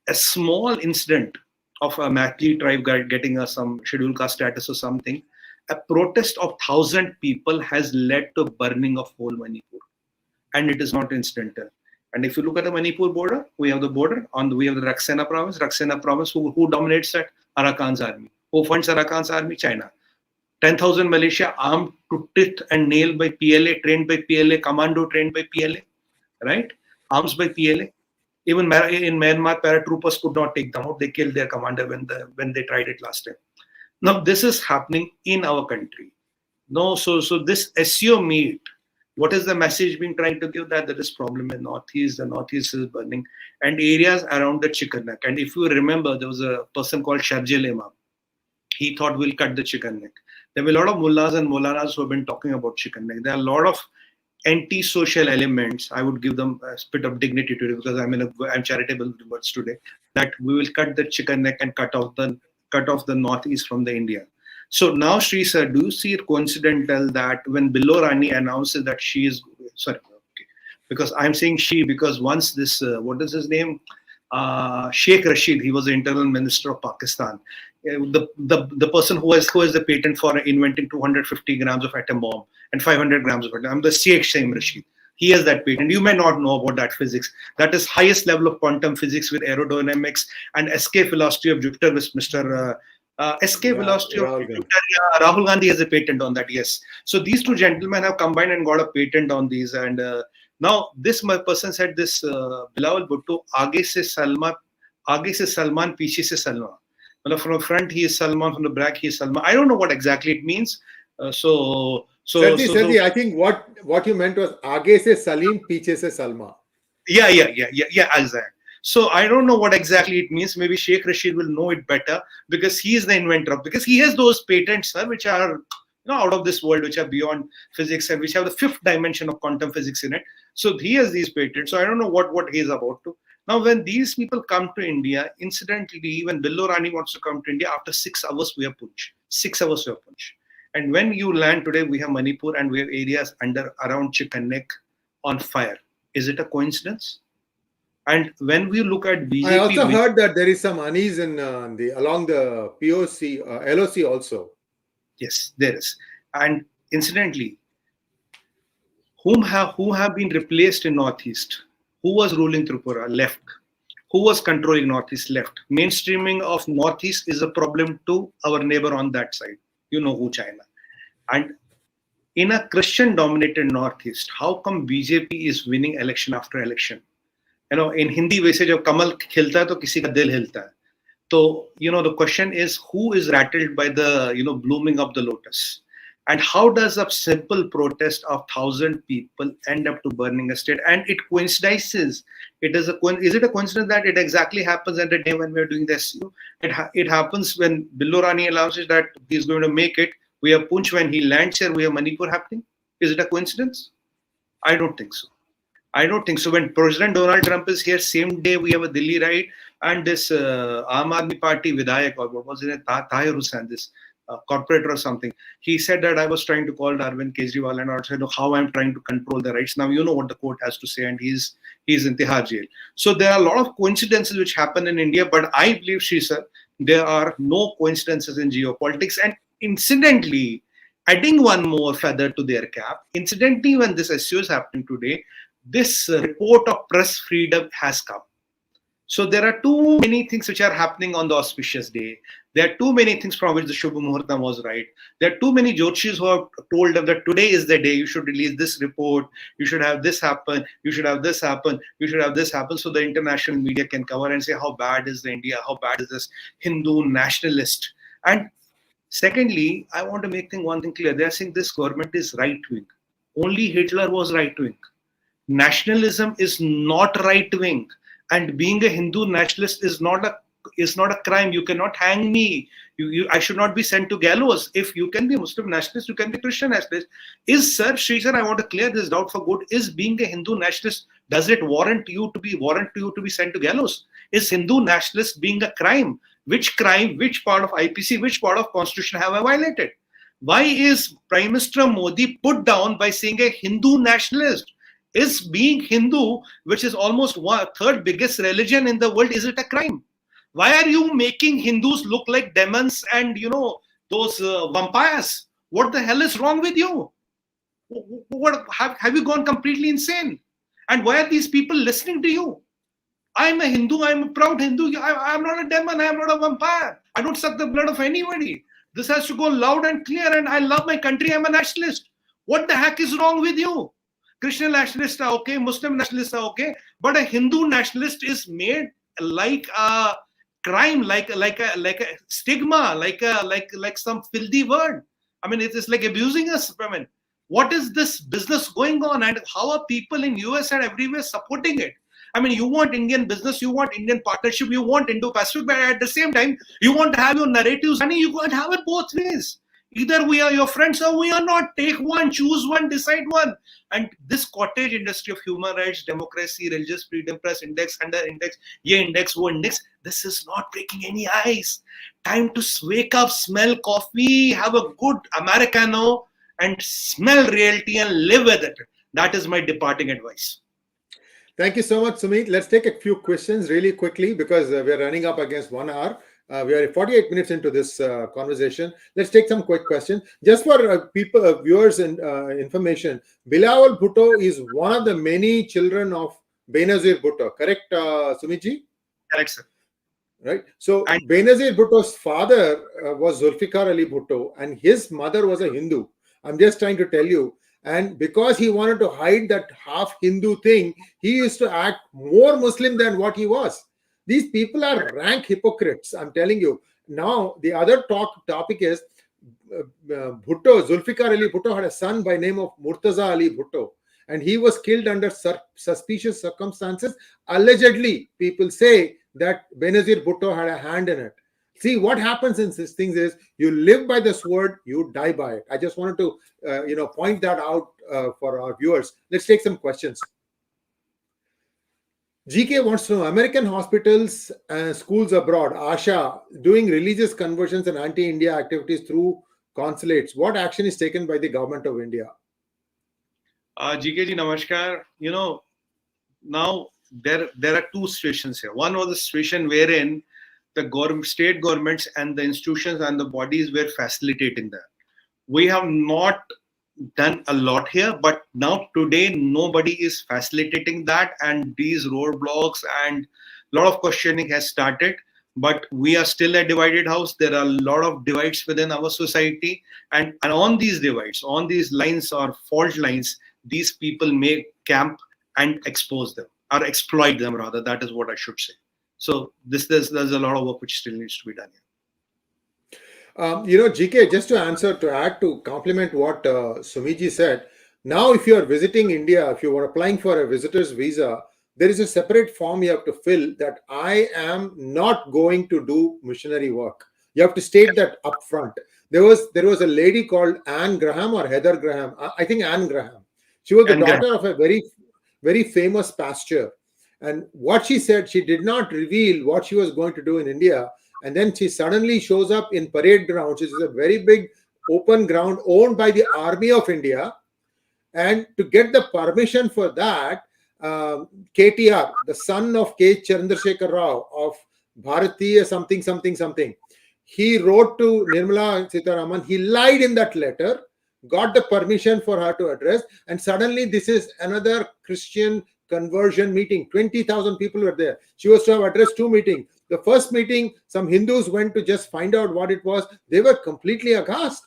A small incident of a Mathli tribe getting some scheduled caste status or something, a protest of 1,000 people has led to burning of whole Manipur. And it is not incidental. And if you look at the Manipur border, we have the border, we have the Raksena province. Raksena province, who dominates that? Arakan's army. Who funds Arakan's army? China. 10,000 militia armed to teeth and nail by PLA, trained by PLA, commando trained by PLA, right? Arms by PLA. Even in Myanmar, paratroopers could not take them out. They killed their commander when they tried it last time. Now, this is happening in our country. No, so this SEO meet, what is the message being trying to give? That there is problem in Northeast, the Northeast is burning, and areas around the Chicken Neck. And if you remember, there was a person called Sharjil Imam. He thought we'll cut the Chicken Neck. There were a lot of mullahs and maulanas who have been talking about Chicken Neck. There are a lot of anti-social elements. I would give them a bit of dignity today because I'm charitable towards today. That we will cut the Chicken Neck and cut off the Northeast from the India. So now, Sri sir, do you see it coincidental that when Billo Rani announces that she is because I'm saying she because once this what is his name, Sheikh Rashid, he was the internal minister of Pakistan. The person who has the patent for inventing 250 grams of atom bomb and 500 grams of atom, the Sheikh Rashid. He has that patent. You may not know about that physics. That is highest level of quantum physics with aerodynamics and SK velocity of Jupiter with Mr. SK velocity of Jupiter. Yeah, Rahul Gandhi has a patent on that. Yes. So these two gentlemen have combined and got a patent on these. And now this person said this Bilawal Bhutto, Aage se Salman, piche se Salman. From the front he is Salman, from the back he is Salman. I don't know what exactly it means.
Sarji, I think what you meant was Aage se Salim, piche se Salma.
Yeah, exactly. So I don't know what exactly it means. Maybe Sheikh Rashid will know it better because he is the inventor of, because he has those patents, sir, which are out of this world, which are beyond physics and which have the 5th dimension of quantum physics in it. So he has these patents. So I don't know what he is about to. Now, when these people come to India, incidentally, when Billo Rani wants to come to India, after 6 hours we have Punch. 6 hours we have Punch. And when you land today, we have Manipur and we have areas around Chicken Neck on fire. Is it a coincidence? And when we look at BJP,
I also heard that there is some unease in along the LOC also.
Yes, there is. And incidentally, who have been replaced in Northeast? Who was ruling Tripura? Left. Who was controlling Northeast? Left. Mainstreaming of Northeast is a problem to our neighbor on that side. You know who, China. And in a Christian-dominated Northeast, how come BJP is winning election after election? In Hindi वैसे जब कमल खिलता है तो किसी का दिल हिलता है. So, the question is, who is rattled by the, blooming of the lotus? And how does a simple protest of 1,000 people end up to burning a state? And it coincides. Is it a coincidence that it exactly happens at the day when we're doing this? It happens when Billu Rani announces that he's going to make it. We have Punch when he lands here. We have Manipur happening. Is it a coincidence? I don't think so. When President Donald Trump is here, same day we have a Delhi riot, and this Aam Aadmi Party Vidayak, or what was it, Tahir Hussain, this corporate or something, he said that I was trying to call Arvind Kejriwal and also how I'm trying to control the rights. Now you know what the court has to say, and he's in Tihar jail. So there are a lot of coincidences which happen in India, but I believe, Sir, there are no coincidences in geopolitics. And incidentally, adding one more feather to their cap, incidentally, when this issue is happening today, this report of press freedom has come. So there are too many things which are happening on the auspicious day. There are too many things from which the Shubh Muhurta was right. There are too many Jyotish who have told them that today is the day, you should release this report, you should have this happen, you should have this happen, you should have this happen, so the international media can cover and say how bad is India, how bad is this Hindu nationalist. And secondly, I want to make one thing clear. They are saying this government is right-wing. Only Hitler was right-wing. Nationalism is not right-wing, and being a Hindu nationalist is not a crime. You cannot hang me. I should not be sent to gallows. If you can be a Muslim nationalist, you can be a Christian nationalist. Sir, I want to clear this doubt for good. Is being a Hindu nationalist, does it warrant you to be sent to gallows? Is Hindu nationalist being a crime? Which crime, which part of IPC, which part of Constitution have I violated? Why is Prime Minister Modi put down by saying a Hindu nationalist? Is being Hindu, which is almost third biggest religion in the world, is it a crime? Why are you making Hindus look like demons and, those vampires? What the hell is wrong with you? Have you gone completely insane? And why are these people listening to you? I'm a Hindu. I'm a proud Hindu. I'm not a demon. I'm not a vampire. I don't suck the blood of anybody. This has to go loud and clear. And I love my country. I'm a nationalist. What the heck is wrong with you? Christian nationalists are okay, Muslim nationalists are okay, but a Hindu nationalist is made like a crime, like a stigma, like some filthy word. I mean, it is like abusing us. I mean, what is this business going on, and how are people in US and everywhere supporting it? I mean, you want Indian business, you want Indian partnership, you want Indo-Pacific, but at the same time, you want to have your narratives. I mean, you can't have it both ways. Either we are your friends or we are not. Take one, choose one, decide one. And this cottage industry of human rights, democracy, religious freedom, press index, under index, ye index, wo index, this is not breaking any ice. Time to wake up, smell coffee, have a good Americano, and smell reality and live with it. That is my departing advice.
Thank you so much, Sumit. Let's take a few questions really quickly because we're running up against 1 hour. We are 48 minutes into this conversation. Let's take some quick questions. Just for people, viewers, and information, Bilawal Bhutto is one of the many children of Benazir Bhutto. Correct, Sumitji?
Correct, sir.
Right. So Benazir Bhutto's father was Zulfikar Ali Bhutto, and his mother was a Hindu. I'm just trying to tell you. And because he wanted to hide that half Hindu thing, he used to act more Muslim than what he was. These people are rank hypocrites, I'm telling you. Now, the other topic is Bhutto, Zulfikar Ali Bhutto had a son by name of Murtaza Ali Bhutto, and he was killed under suspicious circumstances. Allegedly, people say that Benazir Bhutto had a hand in it. See, what happens in these things is you live by the sword, you die by it. I just wanted to, point that out for our viewers. Let's take some questions. GK wants to know, American hospitals and schools abroad, ASHA, doing religious conversions and anti-India activities through consulates. What action is taken by the government of India?
GK ji, namaskar. Now there are two situations here. One was the situation wherein the state governments and the institutions and the bodies were facilitating that. We have not done a lot here, but now today nobody is facilitating that, and these roadblocks and a lot of questioning has started. but we are still a divided house. There are a lot of divides within our society, and on these divides, on these lines or fault lines, these people may camp and expose them, or exploit them rather. That is what I should say. So there's a lot of work which still needs to be done here.
GK, just to add to complement what Sumiji said, now if you are visiting India, if you are applying for a visitor's visa, there is a separate form you have to fill that I am not going to do missionary work. You have to state that up front. There was a lady called Anne Graham or Heather Graham. I think Anne Graham. She was the daughter of a very, very famous pastor. And what she said, she did not reveal what she was going to do in India. And then she suddenly shows up in parade grounds, which is a very big open ground owned by the Army of India. And to get the permission for that, KTR, the son of K. Chandrasekhar Rao of Bharatiya something, he wrote to Nirmala Sitharaman. He lied in that letter, got the permission for her to address, and suddenly this is another Christian conversion meeting. 20,000 people were there. She was to have addressed 2 meetings. The first meeting, some Hindus went to just find out what it was. They were completely aghast.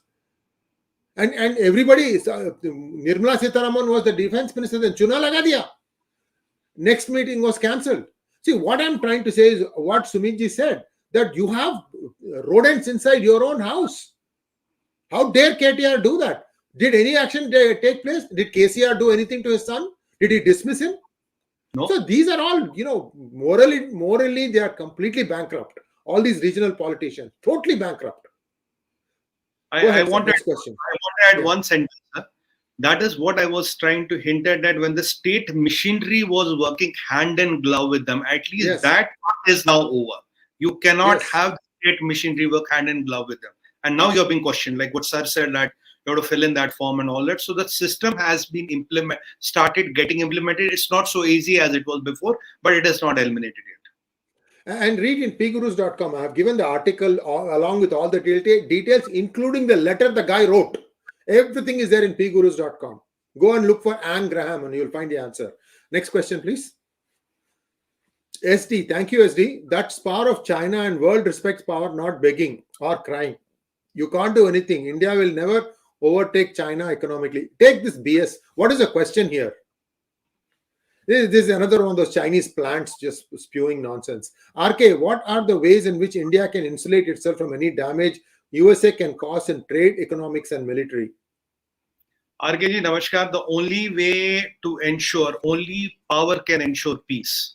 And everybody, Nirmala Sitharaman was the defense minister, then chuna laga diya. Next meeting was cancelled. See, what I'm trying to say is what Sumitji said, that you have rodents inside your own house. How dare KTR do that? Did any action take place? Did KCR do anything to his son? Did he dismiss him?
No.
So these are all, morally, they are completely bankrupt. All these regional politicians, totally bankrupt.
I want to add one sentence. That is what I was trying to hint at, that when the state machinery was working hand in glove with them, at least that is now over. You cannot have state machinery work hand in glove with them. And now you're being questioned, like what Sir said, that you have to fill in that form and all that. So the system has been started getting implemented. It's not so easy as it was before, but it is not eliminated yet.
And read in PGurus.com. I have given the article along with all the details, including the letter the guy wrote. Everything is there in PGurus.com. Go and look for Anne Graham and you'll find the answer. Next question, please. SD, thank you, SD. That's power of China, and world respects power, not begging or crying. You can't do anything. India will never overtake China economically. Take this BS. What is the question here? This is another one of those Chinese plants just spewing nonsense. RK, what are the ways in which India can insulate itself from any damage USA can cause in trade, economics, and military?
RKji, namaskar. The only way to ensure, only power can ensure peace.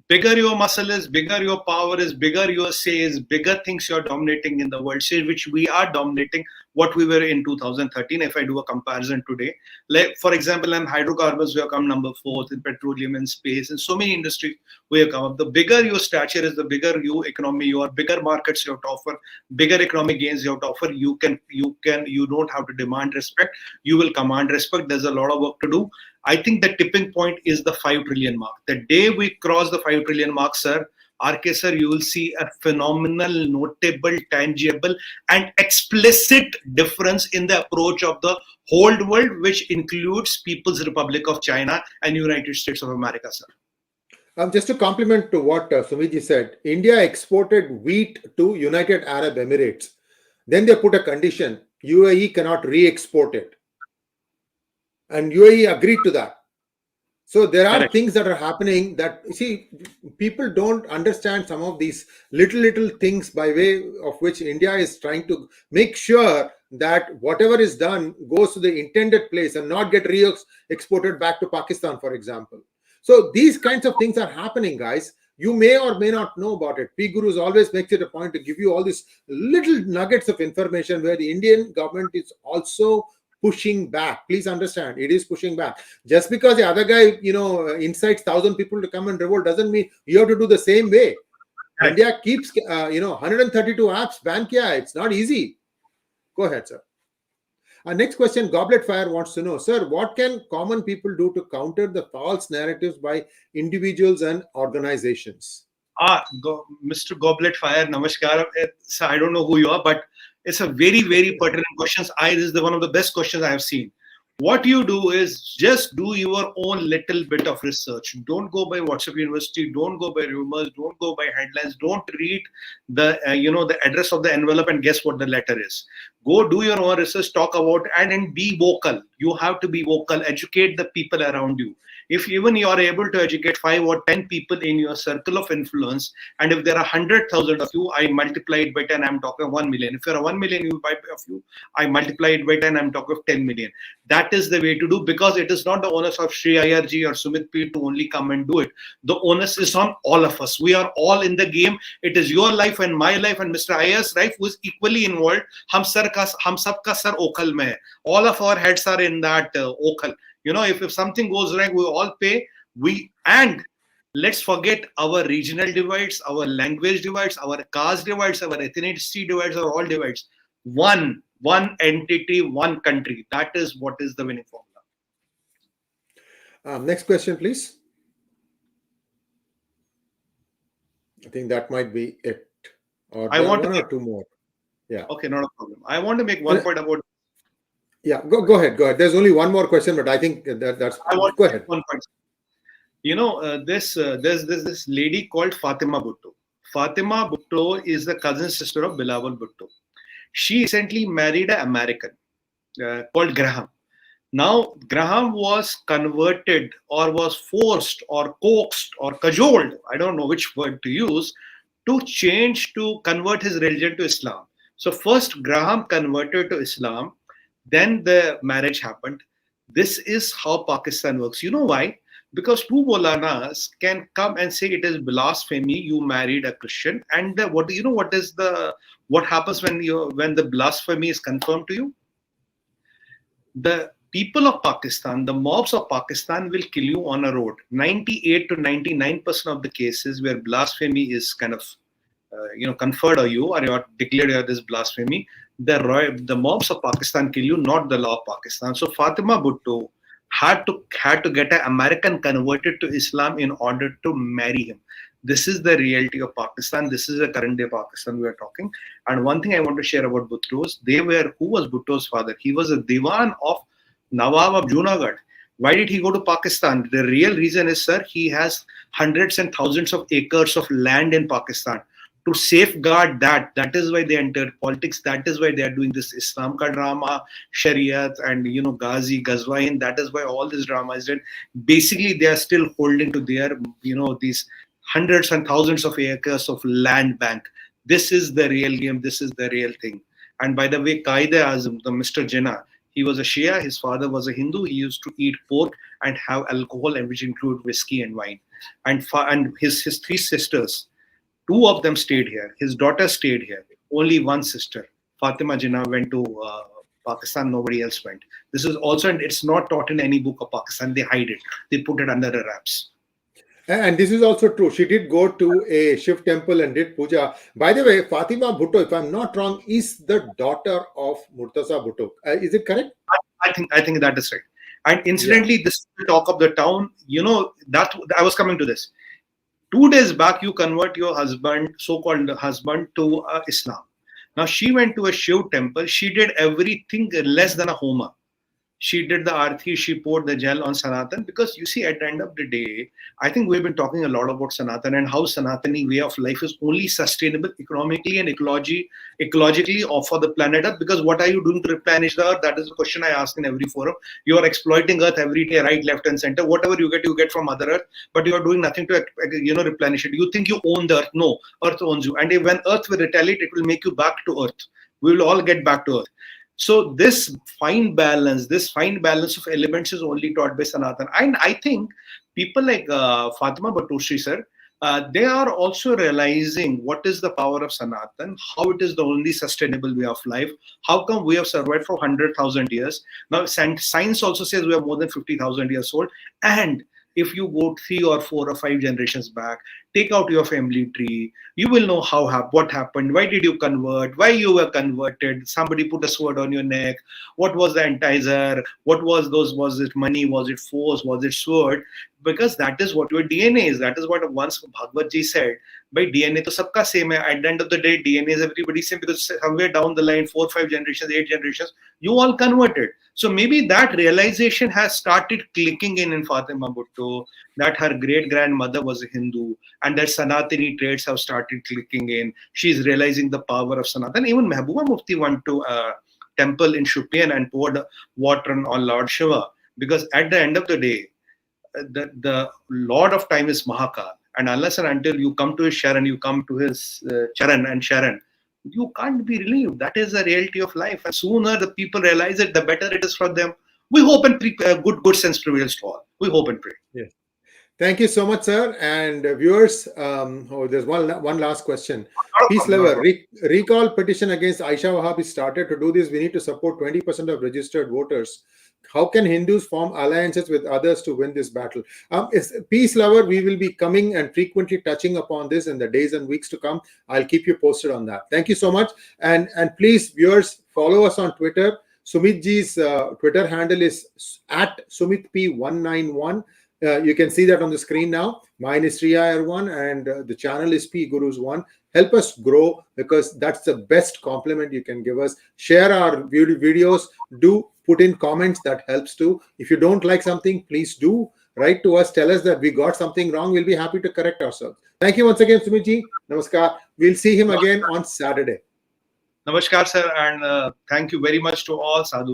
Bigger your muscle is, bigger your power is, bigger your say is, bigger things you're dominating in the world, say, which we are dominating what we were in 2013. If I do a comparison today, like for example, in hydrocarbons, we have come number 4th, in petroleum and space, and so many industries we have come up. The bigger your stature is, the bigger your economy you are, bigger markets you have to offer, bigger economic gains you have to offer. You don't have to demand respect. You will command respect. There's a lot of work to do. I think the tipping point is the 5 trillion mark. The day we cross the 5 trillion mark, sir, RK sir, you will see a phenomenal, notable, tangible, and explicit difference in the approach of the whole world, which includes People's Republic of China and United States of America, sir.
Just to complement to what Sumiji said, India exported wheat to United Arab Emirates. Then they put a condition: UAE cannot re-export it. And UAE agreed to that. So there are things that are happening that, see, people don't understand some of these little things by way of which India is trying to make sure that whatever is done goes to the intended place and not get re-exported back to Pakistan, for example. So these kinds of things are happening, guys. You may or may not know about it. PGurus always makes it a point to give you all these little nuggets of information where the Indian government is also pushing back. Please understand, it is pushing back. Just because the other guy, incites 1,000 people to come and revolt doesn't mean you have to do the same way. Right. India keeps, 132 apps ban kiya. It's not easy. Go ahead, sir. Our next question, Goblet Fire wants to know, sir, what can common people do to counter the false narratives by individuals and organizations?
Mr. Goblet Fire, namaskar. I don't know who you are, but it's a very, very pertinent question. This is one of the best questions I have seen. What you do is just do your own little bit of research. Don't go by WhatsApp University. Don't go by rumors. Don't go by headlines. Don't read the the address of the envelope and guess what the letter is. Go do your own research. Talk about it and be vocal. You have to be vocal. Educate the people around you. If even you are able to educate 5 or 10 people in your circle of influence, and if there are 100,000 of you, I multiply it by 10. I'm talking 1 million. If there are 1 million of you, I multiply it by 10. I'm talking of 10 million. That is the way to do, because it is not the onus of Sri IRG or Sumit Peer to only come and do it. The onus is on all of us. We are all in the game. It is your life and my life and Mr. Iyer's life who is equally involved. Hum sabka sar okhal mein hai. All of our heads are in that okhal. If something goes wrong, we all pay. And let's forget our regional divides, our language divides, our caste divides, our ethnicity divides, or all divides. One entity, one country. That is what is the winning formula.
Next question, please. I think that might be it. Or
I want
one or two more. Yeah.
Okay, not a problem. I want to make one point about.
Yeah, go ahead. There's only one more question, but I think that's.
I want
go ahead.
1 point. There's this lady called Fatima Bhutto. Fatima Bhutto is the cousin sister of Bilawal Bhutto. She recently married an American called Graham. Now, Graham was converted or was forced or coaxed or cajoled, I don't know which word to use, to convert his religion to Islam. So first Graham converted to Islam, then the marriage happened. This is how Pakistan works. You know why? Because two Molanas can come and say it is blasphemy, you married a Christian, and what happens when the blasphemy is confirmed to you? The people of Pakistan, the mobs of Pakistan will kill you on a road. 98 to 99% of the cases where blasphemy is kind of conferred on you, or you are declared this blasphemy, the mobs of Pakistan kill you, not the law of Pakistan. So Fatima Bhutto had to get an American converted to Islam in order to marry him. This is the reality of Pakistan. This is the current day Pakistan we are talking. And one thing I want to share about Bhutto's, who was Bhutto's father? He was a Diwan of Nawab of Junagadh. Why did he go to Pakistan? The real reason is, sir, he has hundreds and thousands of acres of land in Pakistan. To safeguard that is why they entered politics. That is why they are doing this Islam ka drama, Shariat, and Ghazi, Ghazwain. That is why all this drama is done. Basically, they are still holding to their these hundreds and thousands of acres of land bank. This is the real game. This is the real thing. And by the way, Quaid-e-Azam, the Mr. Jinnah, he was a Shia. His father was a Hindu. He used to eat pork and have alcohol, and which include whiskey and wine. And his 3 sisters. 2 of them stayed here. His daughter stayed here. Only one sister, Fatima Jinnah, went to Pakistan. Nobody else went. This is also, and it's not taught in any book of Pakistan. They hide it. They put it under the wraps.
And this is also true. She did go to a Shiv Temple and did puja. By the way, Fatima Bhutto, if I'm not wrong, is the daughter of Murtaza Bhutto. Is it correct?
I think that is right. And incidentally, This is the talk of the town. That I was coming to this. 2 days back, you convert your husband, so-called husband, to Islam. Now, she went to a Shiv temple. She did everything less than a homa. She did the arthi, she poured the gel on Sanatan, because you see, at the end of the day, I think we've been talking a lot about Sanatan and how Sanatani way of life is only sustainable economically and ecologically or for the planet Earth. Because what are you doing to replenish the Earth? That is the question I ask in every forum. You are exploiting Earth every day, right, left, and center. Whatever you get from Mother Earth, but you are doing nothing to replenish it. You think you own the Earth? No, Earth owns you. And when Earth will retaliate, it will make you back to Earth. We will all get back to Earth. So this fine balance of elements is only taught by Sanatan. And I think people like Fatima Bhutto sir, they are also realizing what is the power of Sanatan, how it is the only sustainable way of life, how come we have survived for 100,000 years. Now, science also says we are more than 50,000 years old. And if you go 3 or 4 or 5 generations back, take out your family tree. You will know what happened. Why did you convert? Why you were converted? Somebody put a sword on your neck. What was the enticer? What was those? Was it money? Was it force? Was it sword? Because that is what your DNA is. That is what once Bhagavad Ji said. By DNA, to sabka same hai. At the end of the day, DNA is everybody's same, because somewhere down the line, 4, 5 generations, 8 generations, you all converted. So maybe that realization has started clicking in Fatima Bhutto, that her great grandmother was a Hindu, and that Sanatani traits have started clicking in. She's realizing the power of Sanatan. Even Mehbooba Mufti went to a temple in Shupian and poured water on Lord Shiva, because at the end of the day, the Lord of time is Mahakal. And unless and until you come to his Sharan, you come to his Charan and Sharan, you can't be relieved. That is the reality of life. And sooner the people realize it, the better it is for them. We hope and good sense prevails to all. We hope and pray.
Yes. Thank you so much, sir. And viewers, there's one last question. Peace lover, recall petition against Aisha Wahab is started. To do this, we need to support 20% of registered voters. How can Hindus form alliances with others to win this battle? Peace lover, we will be coming and frequently touching upon this in the days and weeks to come. I'll keep you posted on that. Thank you so much. And please, viewers, follow us on Twitter. Sumitji's Twitter handle is at SumitP191. You can see that on the screen now. Mine is 𝙒𝙖𝙪1 and the channel is PGurus1. Help us grow, because that's the best compliment you can give us. Share our videos. Do put in comments. That helps too. If you don't like something, please do write to us. Tell us that we got something wrong. We'll be happy to correct ourselves. Thank you once again, Sumitji. Namaskar. We'll see him again on Saturday.
Namaskar, sir. And thank you very much to all sadhu.